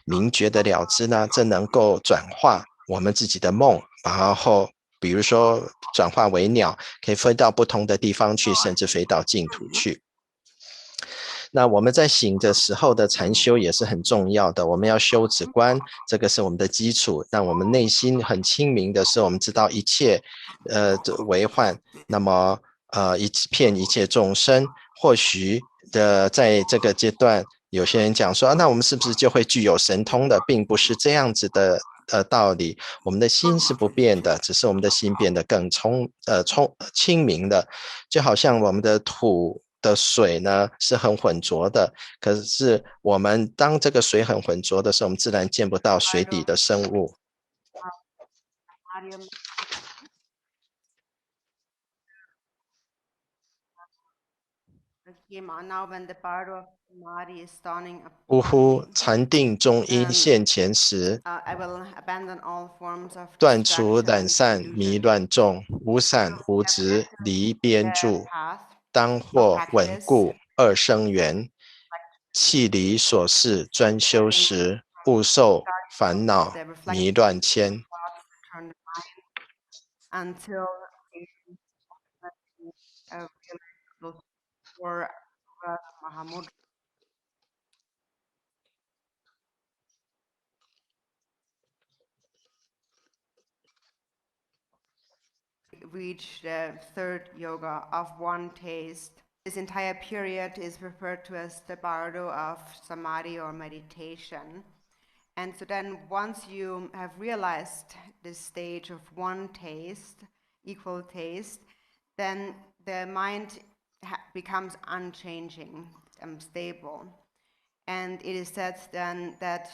明觉的了知呢，这能够转化我们自己的梦，然后比如说转化为鸟，可以飞到不同的地方去，甚至飞到净土去。那我们在醒的时候的禅修也是很重要的，我们要修止观，这个是我们的基础，让我们内心很清明的时候，我们知道一切为幻，那么一切众生，或许在这个阶段，有些人讲说，那我们是不是就会具有神通的，并不是这样子的道理，我们的心是不变的，只是我们的心变得更清明的，就好像我们的土的水呢是很浑浊的，可是我们当这个水很浑浊的时候，我们自然见不到水底的生物。呜呼！禅定中阴现前时，断除懒散迷乱众，无散无执离边住，当获稳固二生缘，弃离所事专修时，勿受烦恼迷乱牵。Until for Mahamudra. Reach the third yoga of one taste. This entire period is referred to as the bardo of samadhi or meditation. And so then once you have realized this stage of one taste, equal taste, then the mind becomes unchanging and stable. And it is said then that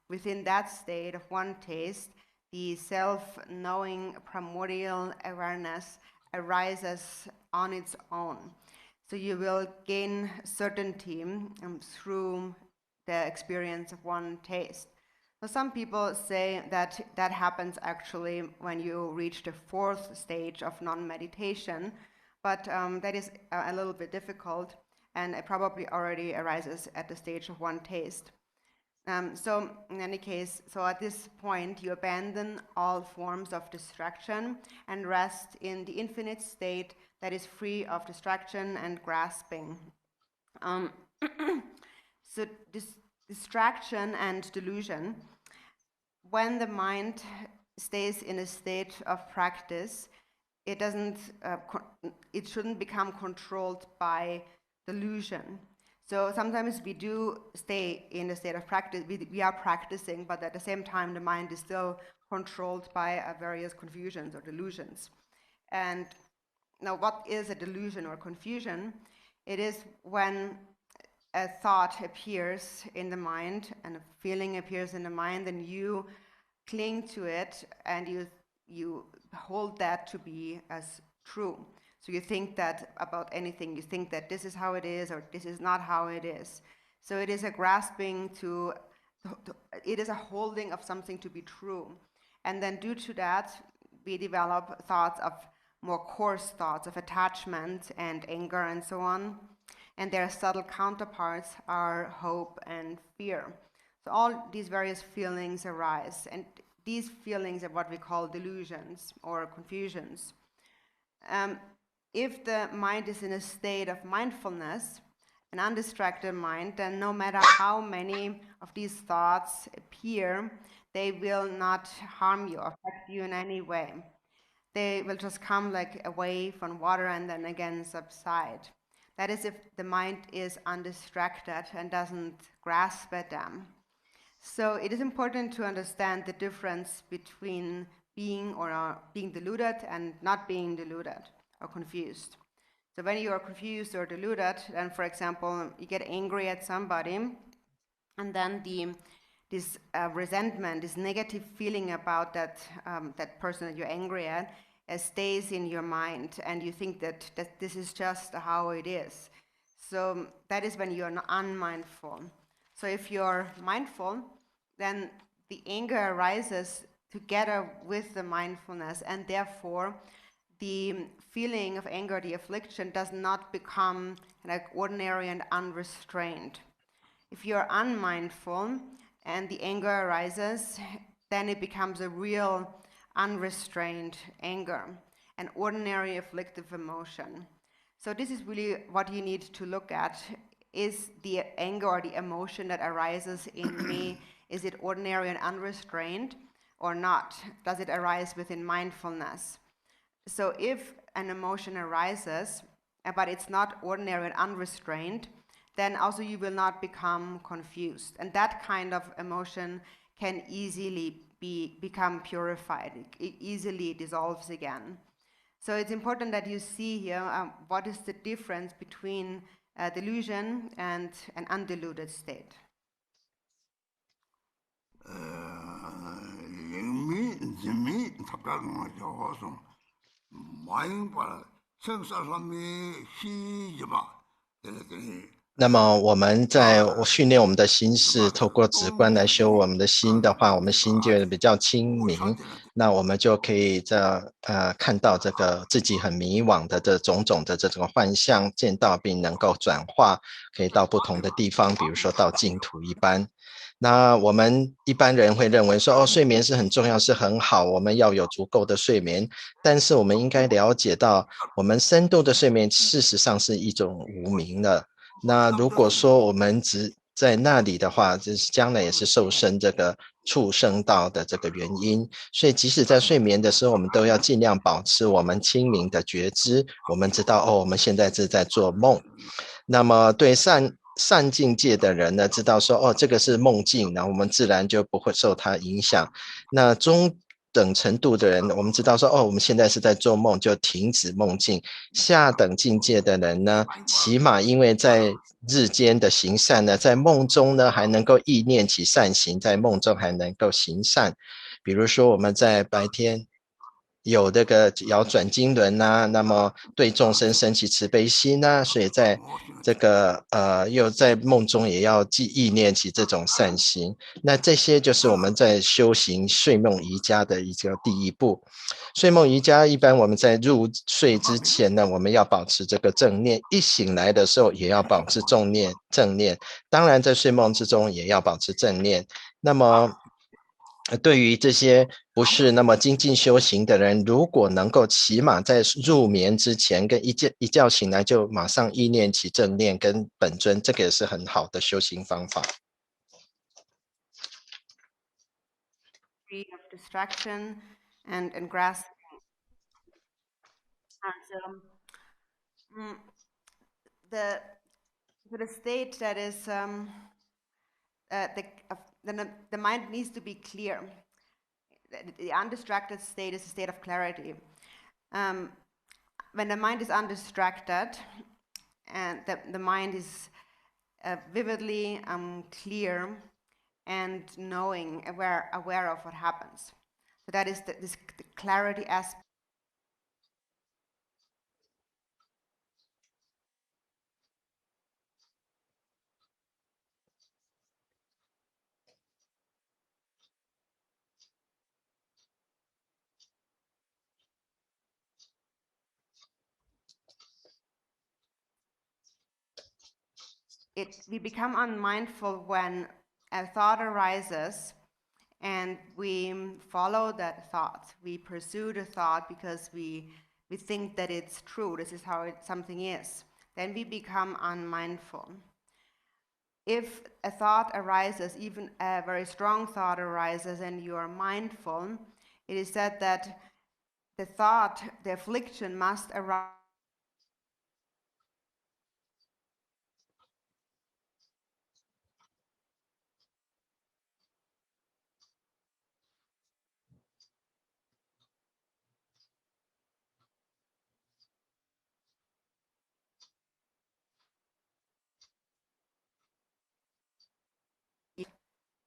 within that state of one taste, the self-knowing primordial awareness arises on its own. So you will gain certainty through the experience of one taste. So some people say that that happens actually when you reach the fourth stage of non-meditation, but that is a little bit difficult, and it probably already arises at the stage of one taste. So in any case, so at this point you abandon all forms of distraction and rest in the infinite state that is free of distraction and grasping. So this distraction and delusion, when the mind stays in a state of practice, it shouldn't become controlled by delusion. So sometimes we do stay in a state of practice, we are practicing, but at the same time the mind is still controlled by various confusions or delusions. And Now, what is a delusion or confusion? It is when a thought appears in the mind and a feeling appears in the mind, and you cling to it and you hold that to be as true. So you think that about anything, you think that this is how it is or this is not how it is. So it is a grasping to it is a holding of something to be true. And then due to that, we develop thoughts of more coarse thoughts of attachment and anger and so on. And their subtle counterparts are hope and fear. So all these various feelings arise, and these feelings are what we call delusions or confusions. If the mind is in a state of mindfulness, an undistracted mind, then no matter how many of these thoughts appear, they will not harm you or affect you in any way. They will just come like a wave on water and then again subside. That is if the mind is undistracted and doesn't grasp at them. So it is important to understand the difference between being deluded and not being deluded or confused. So when you are confused or deluded, then for example, you get angry at somebody, and then this resentment, this negative feeling about that person that you're angry at, stays in your mind, and you think that this is just how it is. So that is when you're unmindful. So if you're mindful, then the anger arises together with the mindfulness, and therefore the feeling of anger, the affliction, does not become like ordinary and unrestrained. If you're unmindful and the anger arises, then it becomes a real unrestrained anger, an ordinary afflictive emotion. So this is really what you need to look at. Is the anger or the emotion that arises in me, is it ordinary and unrestrained or not? Does it arise within mindfulness? So if an emotion arises, but it's not ordinary and unrestrained, then also you will not become confused. And that kind of emotion can easily become purified. It easily dissolves again. So it's important that you see here what is the difference between delusion and an undeluded state.那么我们在训练我们的心是透过直观来修我们的心的话，我们心就比较清明，那我们就可以看到这个自己很迷惘的这种种的这种幻象，见到并能够转化，可以到不同的地方，比如说到净土一般。那我们一般人会认为说，睡眠是很重要，是很好，我们要有足够的睡眠。但是我们应该了解到，我们深度的睡眠事实上是一种无明的。那如果说我们只在那里的话，就是将来也是受生这个畜生道的这个原因。所以即使在睡眠的时候，我们都要尽量保持我们清明的觉知。我们知道我们现在是在做梦。那么对善境界的人呢，知道说这个是梦境，然后我们自然就不会受它影响。那中等程度的人，我们知道说我们现在是在做梦，就停止梦境。下等境界的人呢，起码因为在日间的行善呢，在梦中呢还能够意念起善行，在梦中还能够行善。比如说我们在白天有这个摇转经轮那么对众生升起慈悲心所以在这个又在梦中也要意念起这种善行。那这些就是我们在修行睡梦瑜伽的一个第一步。睡梦瑜伽一般我们在入睡之前呢，我们要保持这个正念，一醒来的时候也要保持正念，当然在睡梦之中也要保持正念。那么对于这些不是那么精进修行的人，如果能够起码在入眠之前跟一觉醒来就马上意念起正念跟本尊，这个也是很好的修行方法。Free of distraction and grasping. And the state that is the mind needs to be clear. The undistracted state is a state of clarity. when the mind is undistracted, and the mind is vividly clear and knowing, aware of what happens. So that is the clarity aspect. We become unmindful when a thought arises and we follow that thought. We pursue the thought because we think that it's true, this is how something is. Then we become unmindful. If a thought arises, even a very strong thought arises, and you are mindful, it is said that the thought, the affliction must arise.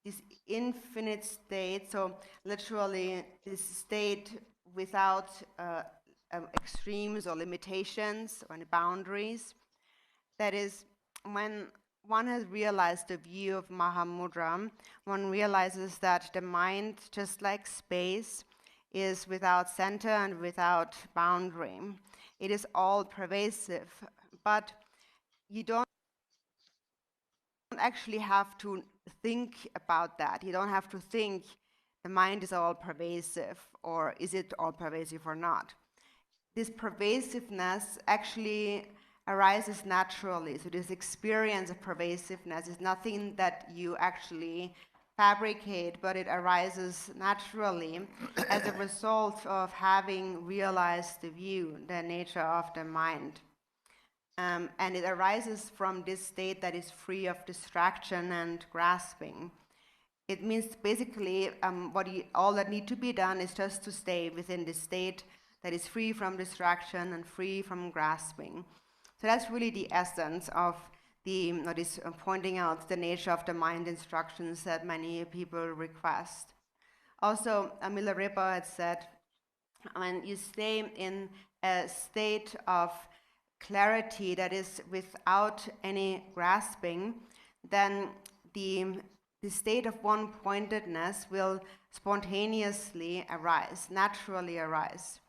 This infinite state, so literally this state without extremes or limitations or any boundaries. That is, when one has realized the view of Mahamudra, one realizes that the mind, just like space, is without center and without boundary. It is all pervasive, but you don't actually have to think about that. You don't have to think the mind is all pervasive, or is it all pervasive or not. This pervasiveness actually arises naturally. So this experience of pervasiveness is nothing that you actually fabricate, but it arises naturally as a result of having realized the view, the nature of the mind. And it arises from this state that is free of distraction and grasping. It means basically all that need to be done is just to stay within this state that is free from distraction and free from grasping. So that's really the essence of this pointing out the nature of the mind instructions that many people request. Also, Milarepa had said, when you stay in a state of clarity that is without any grasping, then the state of one-pointedness will spontaneously arise, naturally arise.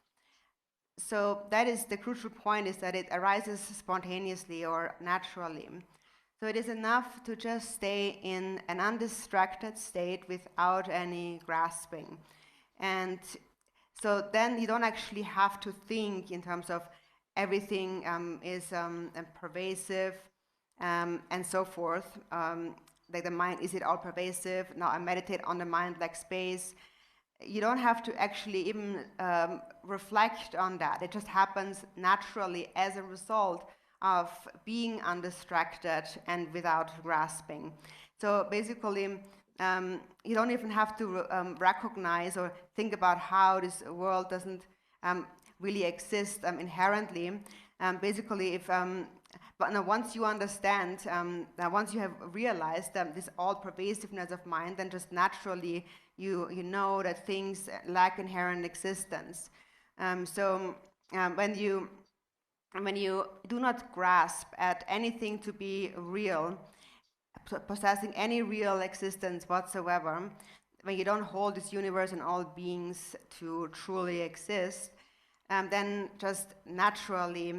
So that is the crucial point, is that it arises spontaneously or naturally. So it is enough to just stay in an undistracted state without any grasping. And so then you don't actually have to think in terms of everything is pervasive and so forth. Like the mind, is it all pervasive? Now I meditate on the mind like space. You don't have to actually even reflect on that. It just happens naturally as a result of being undistracted and without grasping. So basically, you don't even have to recognize or think about how this world doesn't really exist inherently. Basically, but now once you understand, once you have realized this all pervasiveness of mind, then just naturally you know that things lack inherent existence. So when you do not grasp at anything to be real, possessing any real existence whatsoever, when you don't hold this universe and all beings to truly exist, then just naturally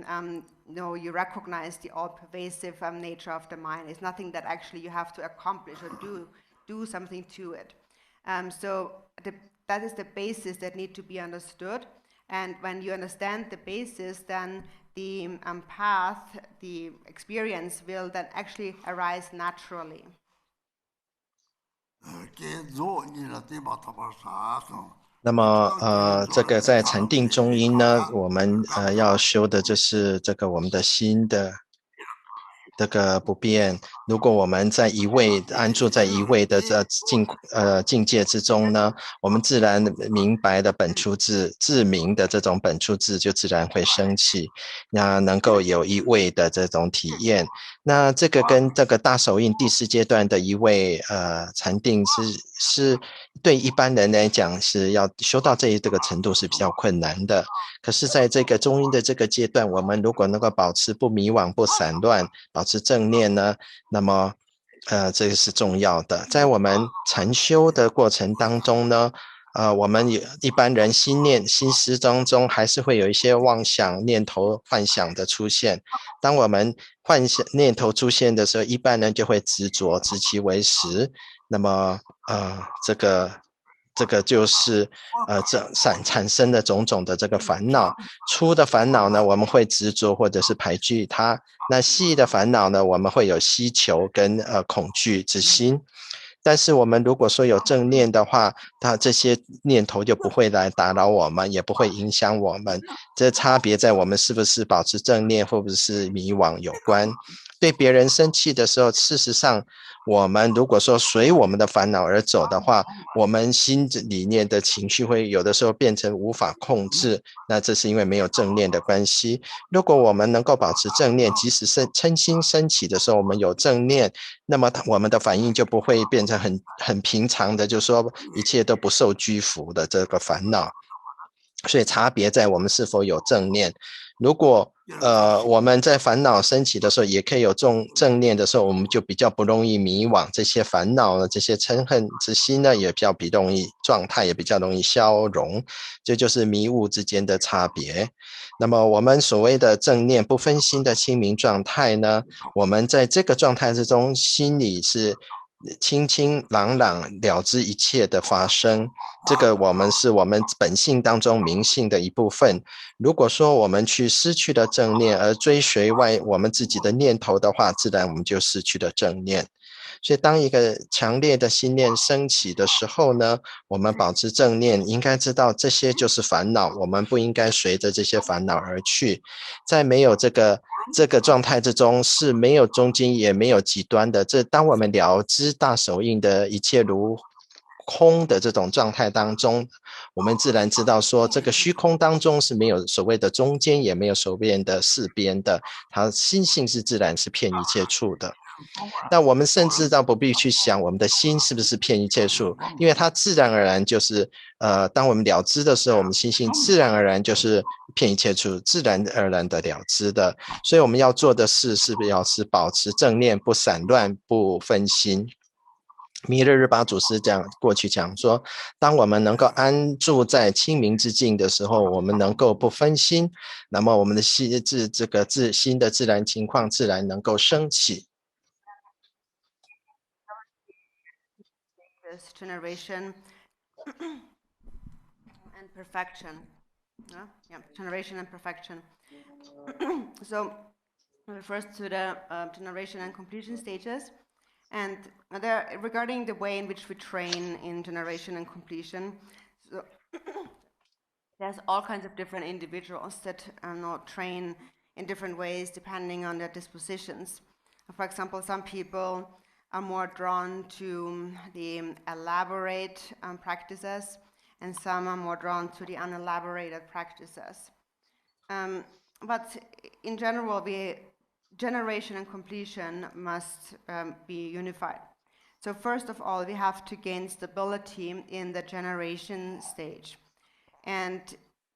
you recognize the all-pervasive nature of the mind. It's nothing that actually you have to accomplish or do something to it. So that is the basis that need to be understood. And when you understand the basis, then the path, the experience will then actually arise naturally. 那么这个在禅定中阴呢，我们要修的就是这个我们的心的这个不变。如果我们在一味安住在一味的境界之中呢，我们自然明白的本初智，自明的这种本初智就自然会升起，那能够有一味的这种体验。那这个跟这个大手印第4阶段的一味禅定是对一般人来讲是要修到这个程度是比较困难的。可是在这个中阴的这个阶段，我们如果能够保持不迷惘、不散乱，保持正念呢，那么这个是重要的。在我们禅修的过程当中呢，我们一般人心思当中还是会有一些妄想、念头、幻想的出现。当我们幻想念头出现的时候，一般人就会执着，执其为实。那么这个就是产生的种种的这个烦恼。粗的烦恼呢，我们会执着或者是排拒它；那细的烦恼呢，我们会有希求跟恐惧之心。但是我们如果说有正念的话，它这些念头就不会来打扰我们，也不会影响我们。这差别在我们是不是保持正念，或者是迷惘有关。对别人生气的时候，事实上我们如果说随我们的烦恼而走的话，我们心里面的情绪会有的时候变成无法控制，那这是因为没有正念的关系。如果我们能够保持正念，即使是嗔心升起的时候，我们有正念，那么我们的反应就不会变成很平常的，就是说一切都不受拘服的这个烦恼。所以差别在我们是否有正念。如果我们在烦恼升起的时候也可以有正念的时候，我们就比较不容易迷惘，这些烦恼呢，这些嗔恨之心呢，也比较容易，状态也比较容易消融。这就是迷悟之间的差别。那么我们所谓的正念不分心的清明状态呢，我们在这个状态之中，心里是清清朗朗，了知一切的发生。这个是我们本性当中明性的一部分。如果说我们去失去了正念，而追随我们自己的念头的话，自然我们就失去了正念。所以当一个强烈的心念升起的时候呢，我们保持正念，应该知道这些就是烦恼，我们不应该随着这些烦恼而去。在没有这个状态之中，是没有中间也没有极端的。当我们了知大手印的一切如空的这种状态当中，我们自然知道说，这个虚空当中是没有所谓的中间，也没有所谓的四边的，它心性是自然是遍一切处的。那我们甚至倒不必去想我们的心是不是遍一切处，因为它自然而然就是当我们了知的时候，我们心性自然而然就是遍一切处，自然而然的了知的。所以我们要做的事是不是保持正念，不散乱，不分心。弥勒日巴祖师过去讲说，当我们能够安住在清明之境的时候，我们能够不分心，那么我们的心的自然情况自然能够升起。Generation and perfection. Generation and perfection. So it refers to the generation and completion stages. And regarding the way in which we train in generation and completion, so there's all kinds of different individuals that train in different ways depending on their dispositions. For example, some people are more drawn to the elaborate practices, and some are more drawn to the unelaborated practices. But in general, generation and completion must be unified. So first of all, we have to gain stability in the generation stage. And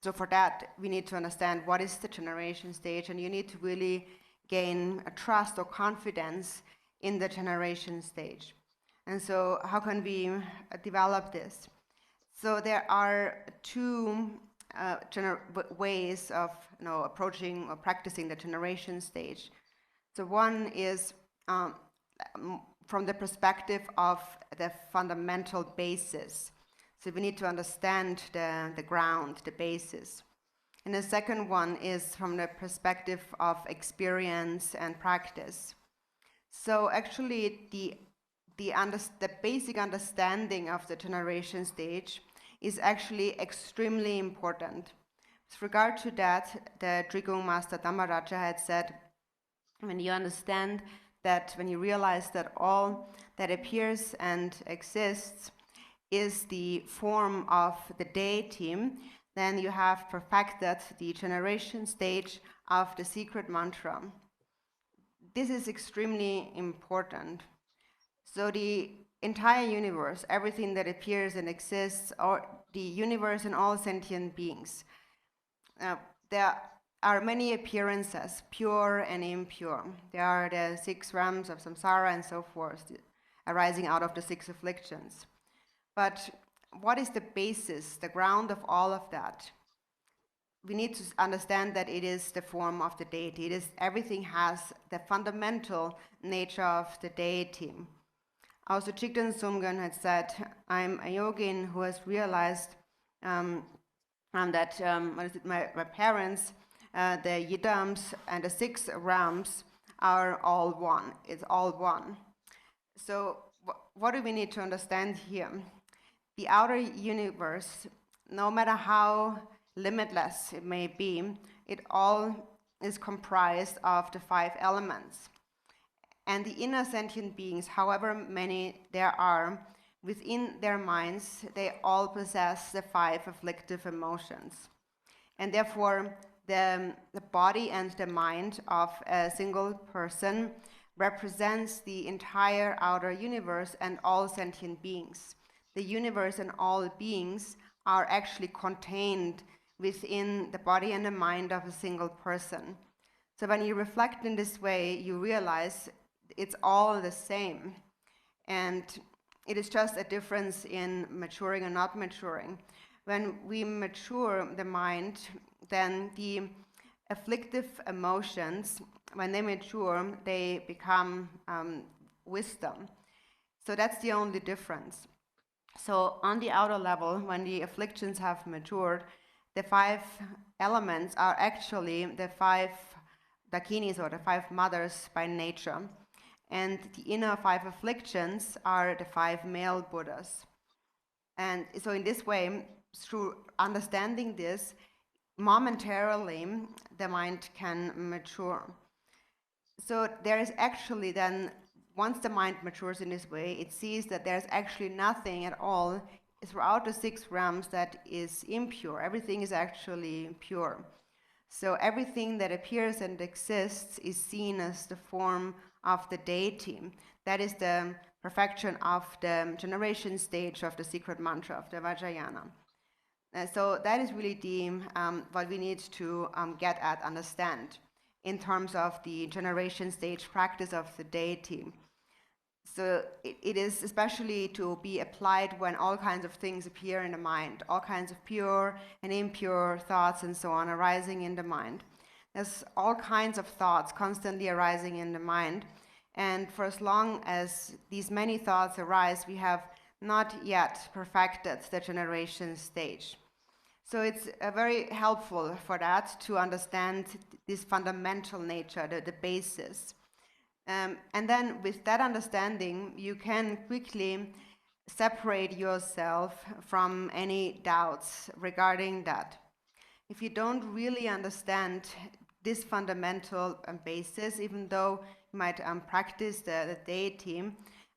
so for that, we need to understand what is the generation stage, and you need to really gain a trust or confidence in the generation stage. And so how can we develop this? So there are two ways of approaching or practicing the generation stage. So one is from the perspective of the fundamental basis. So we need to understand the ground, the basis. And the second one is from the perspective of experience and practice. So actually the basic understanding of the generation stage is actually extremely important. With regard to that, the Drigung Master Dhammaraja had said when you understand that, when you realize that all that appears and exists is the form of the deity, then you have perfected the generation stage of the secret mantra. This is extremely important. So the entire universe, everything that appears and exists, or the universe and all sentient beings, there are many appearances, pure and impure. There are the 6 realms of samsara and so forth, arising out of the 6 afflictions. But what is the basis, the ground of all of that? We need to understand that it is the form of the deity. It is, everything has the fundamental nature of the deity. Also, Chikden Sumgön had said, I'm a yogin who has realized that my parents, the yidams and the 6 realms are all one. It's all one. So what do we need to understand here? The outer universe, no matter how limitless it may be, it all is comprised of the 5 elements. And the inner sentient beings, however many there are, within their minds, they all possess the 5 afflictive emotions. And therefore, the body and the mind of a single person represents the entire outer universe and all sentient beings. The universe and all beings are actually contained within the body and the mind of a single person. So when you reflect in this way, you realize it's all the same. And it is just a difference in maturing and not maturing. When we mature the mind, then the afflictive emotions, when they mature, they become wisdom. So that's the only difference. So on the outer level, when the afflictions have matured, the 5 elements are actually the 5 dakinis, or the 5 mothers by nature. And the inner 5 afflictions are the 5 male Buddhas. And so in this way, through understanding this, momentarily the mind can mature. So there is actually then, once the mind matures in this way, it sees that there's actually nothing at all throughout the 6 realms that is impure. Everything is actually pure. So everything that appears and exists is seen as the form of the deity. That is the perfection of the generation stage of the secret mantra of the Vajrayana. So that is really the what we need to get at, understand, in terms of the generation stage practice of the deity. So it is especially to be applied when all kinds of things appear in the mind, all kinds of pure and impure thoughts and so on arising in the mind. There's all kinds of thoughts constantly arising in the mind. And for as long as these many thoughts arise, we have not yet perfected the generation stage. So it's very helpful for that to understand this fundamental nature, the basis. And then with that understanding, you can quickly separate yourself from any doubts regarding that. If you don't really understand this fundamental basis, even though you might practice the deity,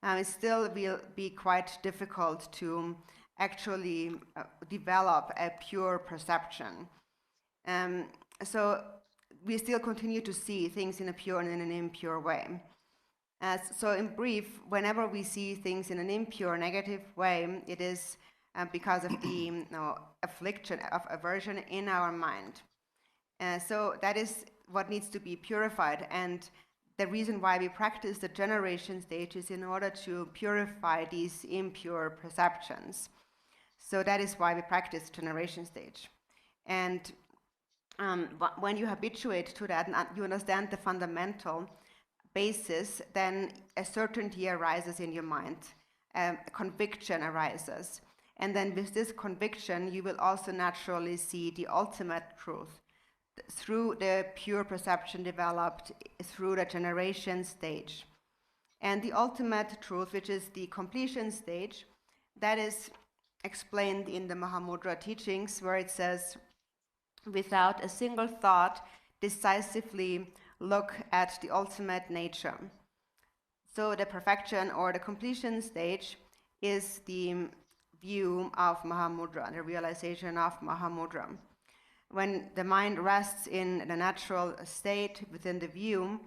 it still will be quite difficult to actually develop a pure perception. So we still continue to see things in a pure and in an impure way. So in brief, whenever we see things in an impure, negative way, it is because of the affliction of aversion in our mind. So that is what needs to be purified, and the reason why we practice the generation stage is in order to purify these impure perceptions. So that is why we practice generation stage. And when you habituate to that and you understand the fundamental basis, then a certainty arises in your mind, a conviction arises. And then with this conviction, you will also naturally see the ultimate truth through the pure perception developed through the generation stage. And the ultimate truth, which is the completion stage, that is explained in the Mahamudra teachings, where it says, without a single thought decisively look at the ultimate nature. So the perfection or the completion stage is the view of Mahamudra, the realization of Mahamudra. When the mind rests in the natural state within the view,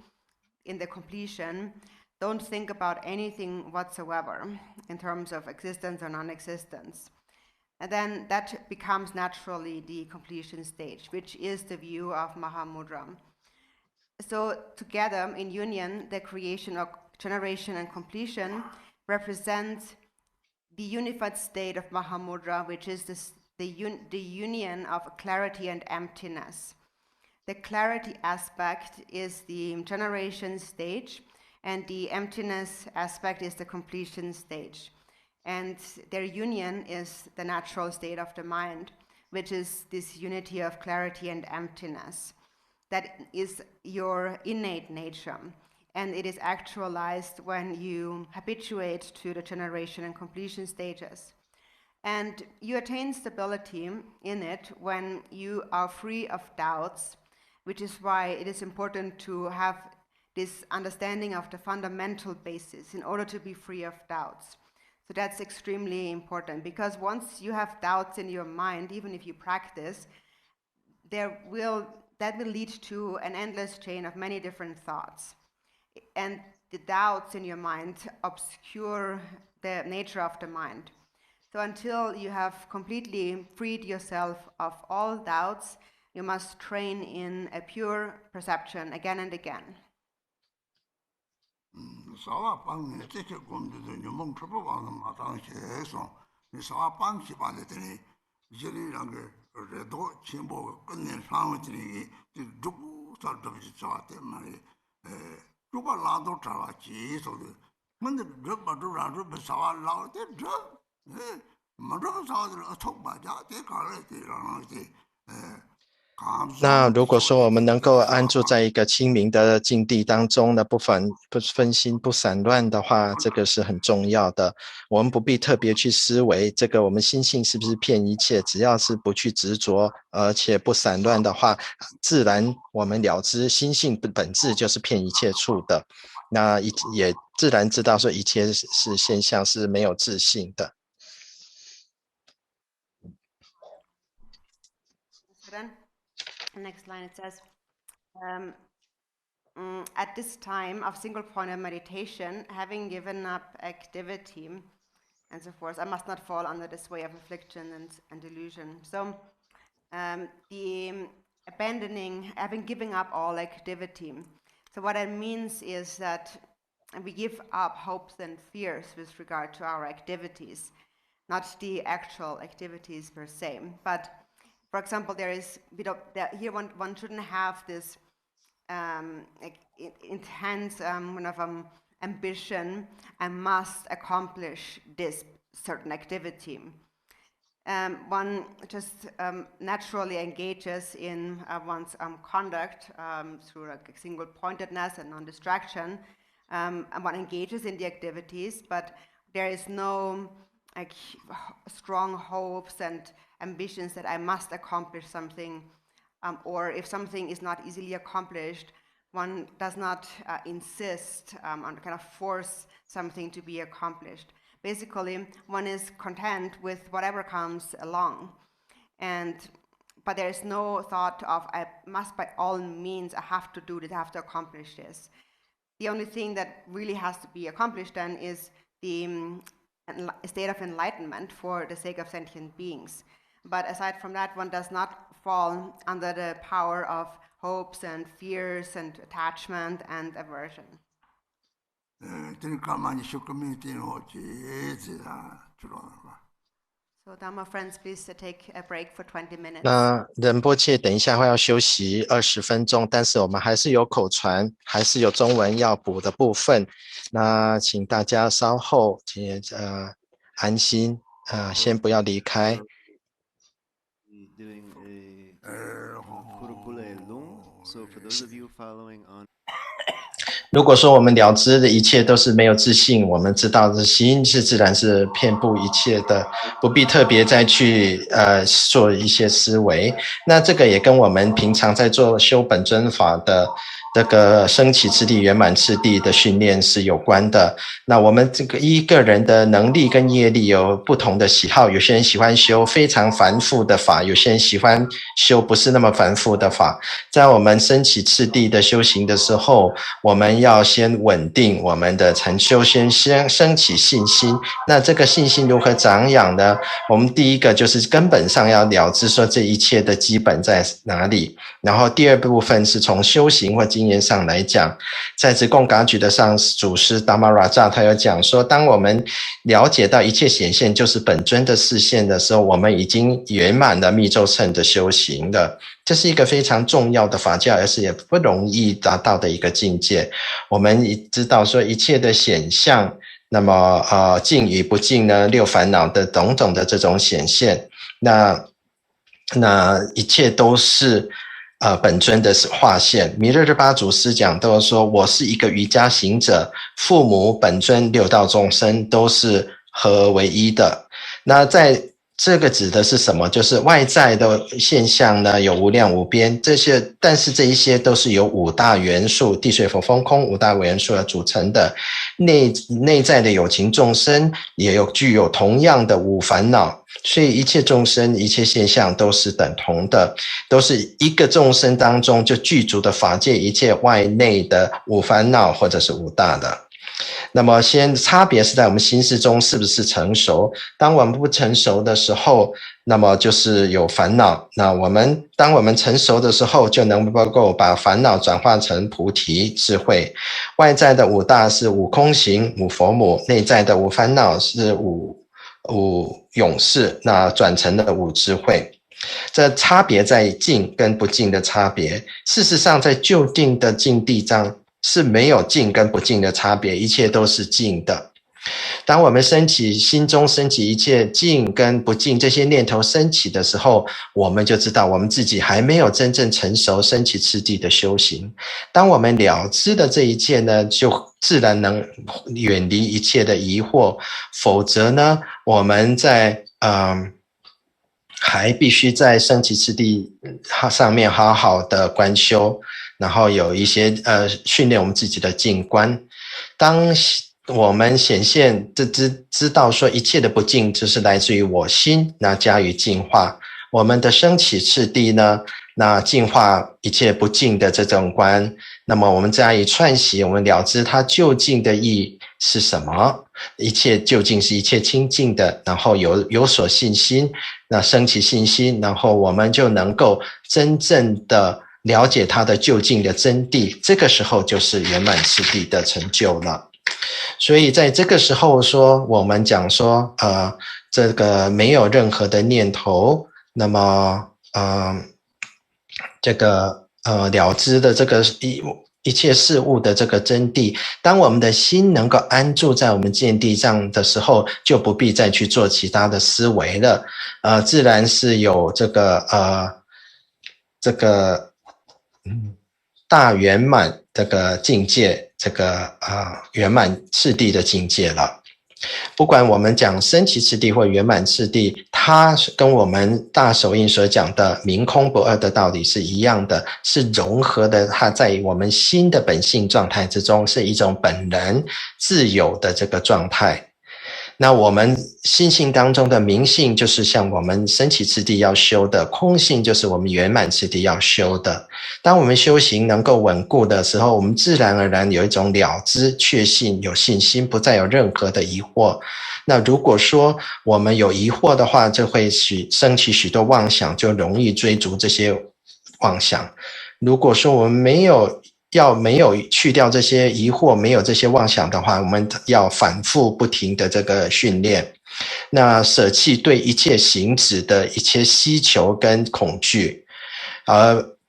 in the completion, don't think about anything whatsoever in terms of existence or non-existence. And then that becomes naturally the completion stage, which is the view of Mahamudra. So together in union, the creation of generation and completion represents the unified state of Mahamudra, which is the union of clarity and emptiness. The clarity aspect is the generation stage, and the emptiness aspect is the completion stage. And their union is the natural state of the mind, which is this unity of clarity and emptiness. That is your innate nature. And it is actualized when you habituate to the generation and completion stages. And you attain stability in it when you are free of doubts, which is why it is important to have this understanding of the fundamental basis in order to be free of doubts. So that's extremely important, because once you have doubts in your mind, even if you practice, that will lead to an endless chain of many different thoughts. And the doubts in your mind obscure the nature of the mind. So until you have completely freed yourself of all doubts, you must train in a pure perception again and again.那如果说我们能够安住在一个清明的境地当中呢，不分心不散乱的话，这个是很重要的。我们不必特别去思维这个我们心性是不是骗一切，只要是不去执着，而且不散乱的话，自然我们了知心性本质就是骗一切处的。那也自然知道说一切是现象，是没有自性的。Next line it says, at this time of single point of meditation, having given up activity and so forth, I must not fall under this way of affliction and delusion. So the abandoning, having given up all activity. So what it means is that we give up hopes and fears with regard to our activities, not the actual activities per se, but for example, there is here one shouldn't have this intense ambition. I must accomplish this certain activity. One just naturally engages in one's conduct through like single pointedness and non-distraction. And one engages in the activities, but there is no like strong hopes and ambitions that I must accomplish something, or if something is not easily accomplished, one does not insist on kind of force something to be accomplished. Basically, one is content with whatever comes along, but there is no thought of I must by all means, I have to do this, I have to accomplish this. The only thing that really has to be accomplished then is the state of enlightenment for the sake of sentient beings. But aside from that, one does not fall under the power of hopes and fears and attachment and aversion. So Dharma friends, please take a break for 20 minutes. 那仁波切等一下会要休息20分钟，但是我们还是有口传，还是有中文要补的部分。那请大家稍后安心先不要离开。如果说我们了知的一切都是没有自性，我们知道的心是自然是遍布一切的，不必特别再去做一些思维。那这个也跟我们平常在做修本尊法的这个升起次第、圆满次第的训练是有关的。那我们这个一个人的能力跟业力有不同的喜好，有些人喜欢修非常繁复的法，有些人喜欢修不是那么繁复的法。在我们升起次第的修行的时候，我们要先稳定我们的禅修，先升起信心。那这个信心如何长养呢？我们第一个就是根本上要了知说这一切的基本在哪里，然后第二部分是从修行或经验上来讲。在直贡噶举的上祖师达玛拉扎他有讲说，当我们了解到一切显现就是本尊的视线的时候，我们已经圆满了密咒乘的修行了。这是一个非常重要的法教，而是也不容易达到的一个境界。我们知道说一切的显象，那么净与不净呢，六烦恼的种种的这种显现，那一切都是本尊的化现。弥勒日巴祖师讲都说，我是一个瑜伽行者，父母本尊六道众生都是合而为一的。那在这个指的是什么？就是外在的现象呢，有无量无边，这些，但是这一些都是由五大元素，地水火风空五大元素而组成的。内在的有情众生也具有同样的五烦恼，所以一切众生一切现象都是等同的，都是一个众生当中就具足的法界一切外内的五烦恼或者是五大的。那么先差别是在我们心识中是不是成熟。当我们不成熟的时候，那么就是有烦恼。那当我们成熟的时候，就能够把烦恼转化成菩提智慧。外在的五大是五空行、五佛母，内在的五烦恼是五勇士，那转成了五智慧。这差别在净跟不净的差别。事实上在就近的净地藏是没有净跟不净的差别，一切都是净的。当我们心中升起一切净跟不净这些念头升起的时候，我们就知道我们自己还没有真正成熟升起次第的修行。当我们了知的这一切呢，就自然能远离一切的疑惑。否则呢，我们在还必须在升起次第上面好好的观修，然后有一些训练我们自己的净观。当我们显现知道说一切的不净就是来自于我心，那加以净化我们的升起次第呢，那净化一切不净的这种观。那么我们加以串习，我们了知它究竟的意义是什么，一切究竟是一切清净的，然后有所信心，那升起信心，然后我们就能够真正的了解它的究竟的真谛，这个时候就是圆满次第的成就了。所以在这个时候说，我们讲说这个没有任何的念头，那么这个了知的这个一切事物的这个真谛，当我们的心能够安住在我们见地上的时候，就不必再去做其他的思维了。自然是有这个大圆满这个境界，这个圆满次第的境界了。不管我们讲升起次第或圆满次第，它跟我们大手印所讲的明空不二的道理是一样的，是融合的。它在我们心的本性状态之中，是一种本人自有的这个状态。那我们心性当中的明性就是像我们升起次第要修的，空性就是我们圆满次第要修的。当我们修行能够稳固的时候，我们自然而然有一种了知确信，有信心，不再有任何的疑惑。那如果说我们有疑惑的话，就会升起许多妄想，就容易追逐这些妄想。如果说我们没有去掉这些疑惑，没有这些妄想的话，我们要反复不停的这个训练，那舍弃对一切行止的一切希求跟恐惧，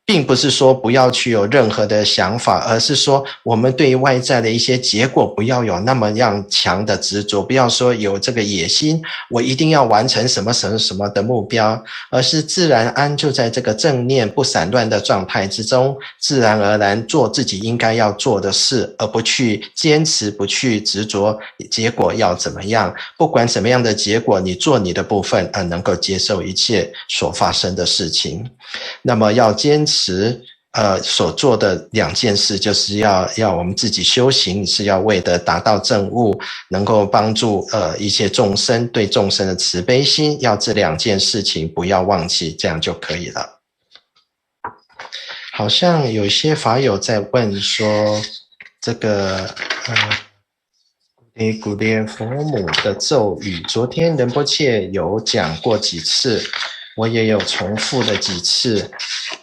并不是说不要去有任何的想法，而是说我们对外在的一些结果不要有那么样强的执着，不要说有这个野心，我一定要完成什么什么什么的目标，而是自然安住在这个正念不散乱的状态之中，自然而然做自己应该要做的事，而不去坚持，不去执着结果要怎么样。不管什么样的结果，你做你的部分，能够接受一切所发生的事情。那么要坚持所做的2件事，就是要我们自己修行，是要为的达到正悟，能够帮助一切众生，对众生的慈悲心，要这2件事情不要忘记，这样就可以了。好像有些法友在问说，这个古列佛母的咒语，昨天仁波切有讲过几次，我也有重复的几次。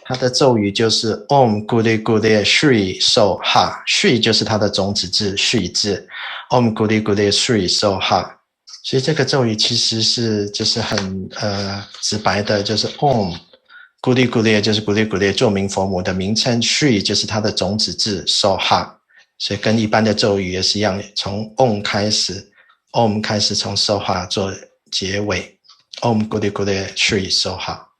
他的咒语就是 Om Guli Guli Shri So Ha， Shri 就是他的种子字 Shri 字 Om Guli Guli Shri So Ha， 所以这个咒语其实就是很直白的，就是 Om Guli Guli 就是 Guli Guli 咒名佛母的名称， Shri 就是它的种子字 So Ha， 所以跟一般的咒语也是一样，从 Om 开始 Om 开始，从 So Ha 做结尾 Om Guli Guli Shri So Ha。